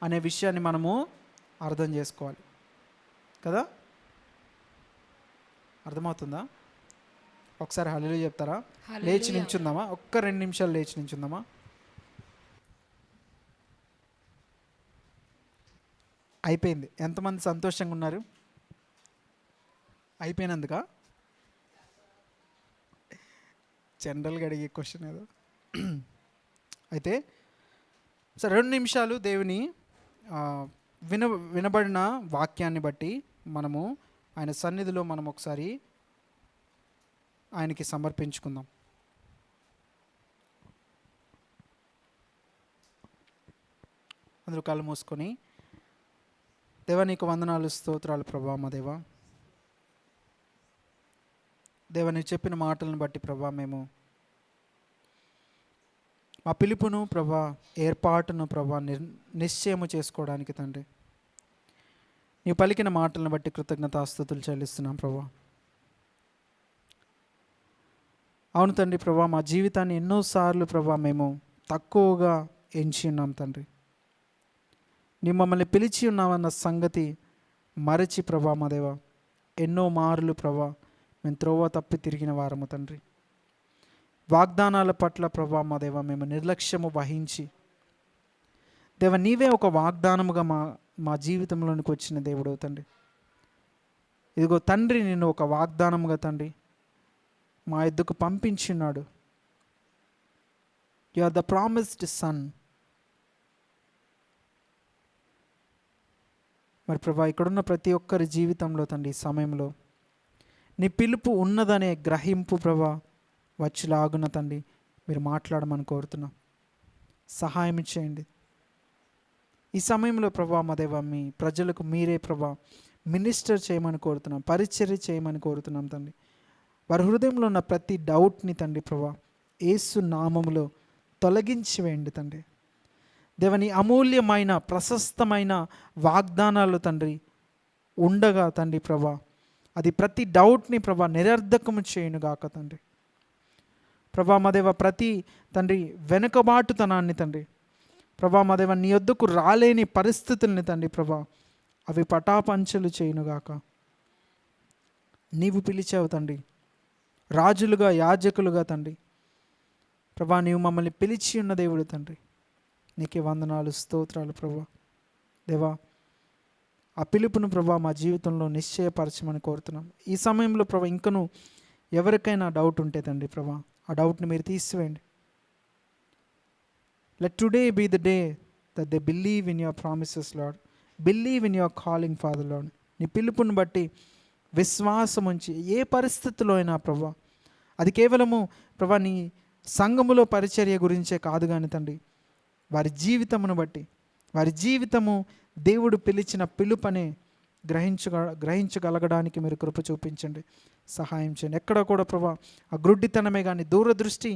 అనే విషయాన్ని మనము అర్థం చేసుకోవాలి కదా. అర్థమవుతుందా? ఒకసారి హల్లెలూయా చెప్తారా? లేచి నించుందామా? ఒక్క 2 నిమిషాలు లేచి నించుందామా? అయిపోయింది. ఎంతమంది సంతోషంగా ఉన్నారు అయిపోయినందుక? జనరల్గా అడిగే క్వశ్చన్ ఏదో. అయితే సరే 2 నిమిషాలు దేవుని వినబడిన వాక్యాన్ని బట్టి మనము ఆయన సన్నిధిలో మనం ఒకసారి ఆయనకి సమర్పించుకుందాం. అందరూ కళ్ళు మూసుకొని, దేవా నీకు వందనాలు, స్తోత్రాలు ప్రభా. మా దేవా నీవు చెప్పిన మాటలను బట్టి ప్రభా మేము మా పిలుపును ప్రభా, ఏర్పాటును ప్రభా నిశ్చయము చేసుకోవడానికి తండ్రి నీవు పలికిన మాటలను బట్టి కృతజ్ఞతాస్తుతులు చెల్లిస్తున్నాం ప్రభా. అవును తండ్రి ప్రభా, మా జీవితాన్ని ఎన్నోసార్లు ప్రభా మేము తక్కువగా ఎంచి ఉన్నాం తండ్రి. నీ మమ్మల్ని పిలిచి ఉన్నామన్న సంగతి మరచి ప్రభా మా దేవా ఎన్నో మార్లు ప్రభా మేము త్రోవ తప్పి తిరిగిన వారము తండ్రి. వాగ్దానాల పట్ల ప్రభా మా దేవా మేము నిర్లక్ష్యము వహించి, దేవ నీవే ఒక వాగ్దానముగా మా జీవితంలోనికి వచ్చిన దేవుడు తండ్రి. ఇదిగో తండ్రి నిన్ను ఒక వాగ్దానముగా తండ్రి మా ఎద్దుకు పంపించున్నాడు. You are the promised son. మరి ప్రభా ఇక్కడున్న ప్రతి ఒక్కరి జీవితంలో తండ్రి ఈ సమయంలో నీ పిలుపు ఉన్నదనే గ్రహింపు ప్రభా వచ్చేలాగున తండ్రి మీరు మాట్లాడమని కోరుతున్నాం. సహాయం చేయండి ఈ సమయంలో ప్రభా మా దేవా. మీ ప్రజలకు మీరే ప్రభా మినిస్టర్ చేయమని కోరుతున్నాం, పరిచర్య చేయమని కోరుతున్నాం తండ్రి. వారి హృదయంలో ఉన్న ప్రతి డౌట్ని తండ్రి ప్రభా యేసు నామములో తొలగించి వేయండి తండ్రి. దేవని అమూల్యమైన ప్రశస్తమైన వాగ్దానాలు తండ్రి ఉండగా తండ్రి ప్రభా అది ప్రతి డౌట్ని ప్రభా నిరర్ధకము చేయునుగాక తండ్రి. ప్రభా మా దేవ ప్రతి తండ్రి వెనుకబాటుతనాన్ని తండ్రి ప్రభా మా దేవ నీ యొద్దకు రాలేని పరిస్థితుల్ని తండ్రి ప్రభా అవి పటాపంచలు చేయునుగాక. నీవు పిలిచావు తండ్రి, రాజులుగా యాజకులుగా తండ్రి ప్రభా, నీవు మమ్మల్ని పిలిచి ఉన్న దేవుడు తండ్రి, నీకే వందనాలు స్తోత్రాలు ప్రభా. దేవా ఆ పిలుపును ప్రభా మా జీవితంలో నిశ్చయపరచమని కోరుతున్నాం. ఈ సమయంలో ప్రభా ఇంకను ఎవరికైనా డౌట్ ఉంటే తండ్రి ప్రభా ఆ డౌట్ని మీరు తీసివేయండి. Let today be the day that they believe in your promises Lord, believe in your calling father Lord. నీ పిలుపుని బట్టి విశ్వాసం ఉంచి ఏ పరిస్థితిలో అయినా ప్రభా, అది కేవలము ప్రభా నీ సంఘములో పరిచర్య గురించే కాదు కానీ తండ్రి, వారి జీవితమును బట్టి, వారి జీవితము దేవుడు పిలిచిన పిలుపనే గ్రహించగలగడానికి మీరు కృప చూపించండి, సహాయం చేయండి. ఎక్కడ కూడా ప్రభా ఆ గ్రుడ్డితనమే కానీ, దూరదృష్టి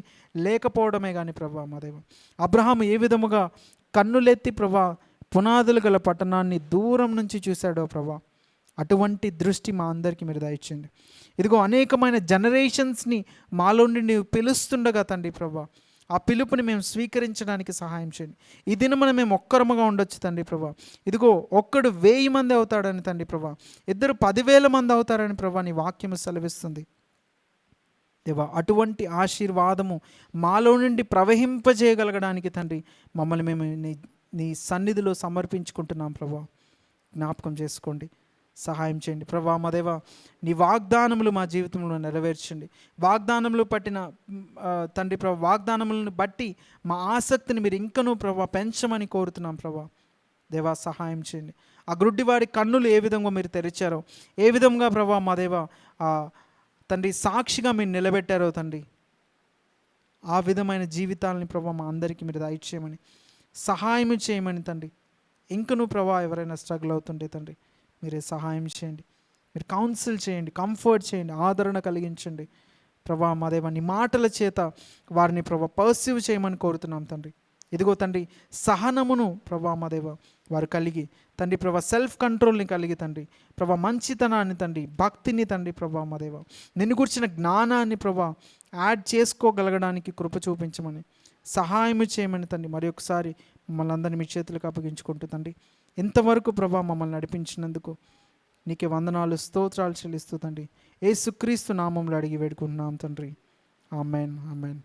లేకపోవడమే కానీ ప్రభా మా దేవ, అబ్రహాము ఏ విధముగా కన్నులెత్తి ప్రభా పునాదులు గల పట్టణాన్ని దూరం నుంచి చూశాడో ప్రభా, అటువంటి దృష్టి మా అందరికీ మీరు దయచేయండి. ఇదిగో అనేకమైన జనరేషన్స్ని మాలో నుండి నీవు పిలుస్తుండగా తండ్రి ప్రభా, ఆ పిలుపుని మేము స్వీకరించడానికి సహాయం చేయండి. ఈ దినమున మేము ఒక్కరముగా ఉండొచ్చు తండ్రి ప్రభా, ఇదిగో ఒక్కడు 1000 మంది అవుతాడని తండ్రి ప్రభా, ఇద్దరు 10,000 మంది అవుతారని ప్రభా నీ వాక్యము సెలవిస్తుంది దేవా. అటువంటి ఆశీర్వాదము మాలో నుండి ప్రవహింపజేయగలగడానికి తండ్రి మమ్మల్ని మేము నీ సన్నిధిలో సమర్పించుకుంటున్నాం ప్రభా. జ్ఞాపకం చేసుకోండి, సహాయం చేయండి ప్రభా మా దేవ. నీ వాగ్దానములు మా జీవితంలో నెరవేర్చండి. వాగ్దానములు పట్టిన తండ్రి ప్రభా, వాగ్దానములను బట్టి మా ఆసక్తిని మీరు ఇంకనూ ప్రభా పెంచమని కోరుతున్నాం ప్రభా. దేవా సహాయం చేయండి. ఆ గ్రుడ్డివాడి కన్నులు ఏ విధంగా మీరు తెరిచారో, ఏ విధంగా ప్రభా మా దేవ తండ్రి సాక్షిగా మీరు నిలబెట్టారో తండ్రి, ఆ విధమైన జీవితాలని ప్రభా మా అందరికీ మీరు దయచేయమని, సహాయం చేయమని తండ్రి. ఇంకనూ ప్రభా ఎవరైనా స్ట్రగుల్ అవుతుంటే తండ్రి మీరే సహాయం చేయండి, మీరు కౌన్సిల్ చేయండి, కంఫర్ట్ చేయండి, ఆదరణ కలిగించండి ప్రభా మా దేవ. నీ మాటల చేత వారిని ప్రభా పర్సీవ్ చేయమని కోరుతున్నాం తండ్రి. ఇదిగో తండ్రి సహనమును ప్రభా మా దేవ వారు కలిగి తండ్రి ప్రభా, సెల్ఫ్ కంట్రోల్ని కలిగి తండ్రి ప్రభా, మంచితనాన్ని తండ్రి, భక్తిని తండ్రి ప్రభా మా దేవ, నిన్ను గురించిన జ్ఞానాన్ని ప్రభా యాడ్ చేసుకోగలగడానికి కృప చూపించమని, సహాయం చేయమని తండ్రి మరి ఒకసారి మమ్మల్ని అందరినీ మీ చేతులకు అప్పగించుకుంటూ తండ్రి ఇంతవరకు ప్రభా మమ్మల్ని నడిపించినందుకు నీకే వందనాలు స్తోత్రాలు చెల్లిస్తూ తండ్రి యేసుక్రీస్తు నామంలో అడిగి వేడుకుంటున్నాం తండ్రి. Amen, amen.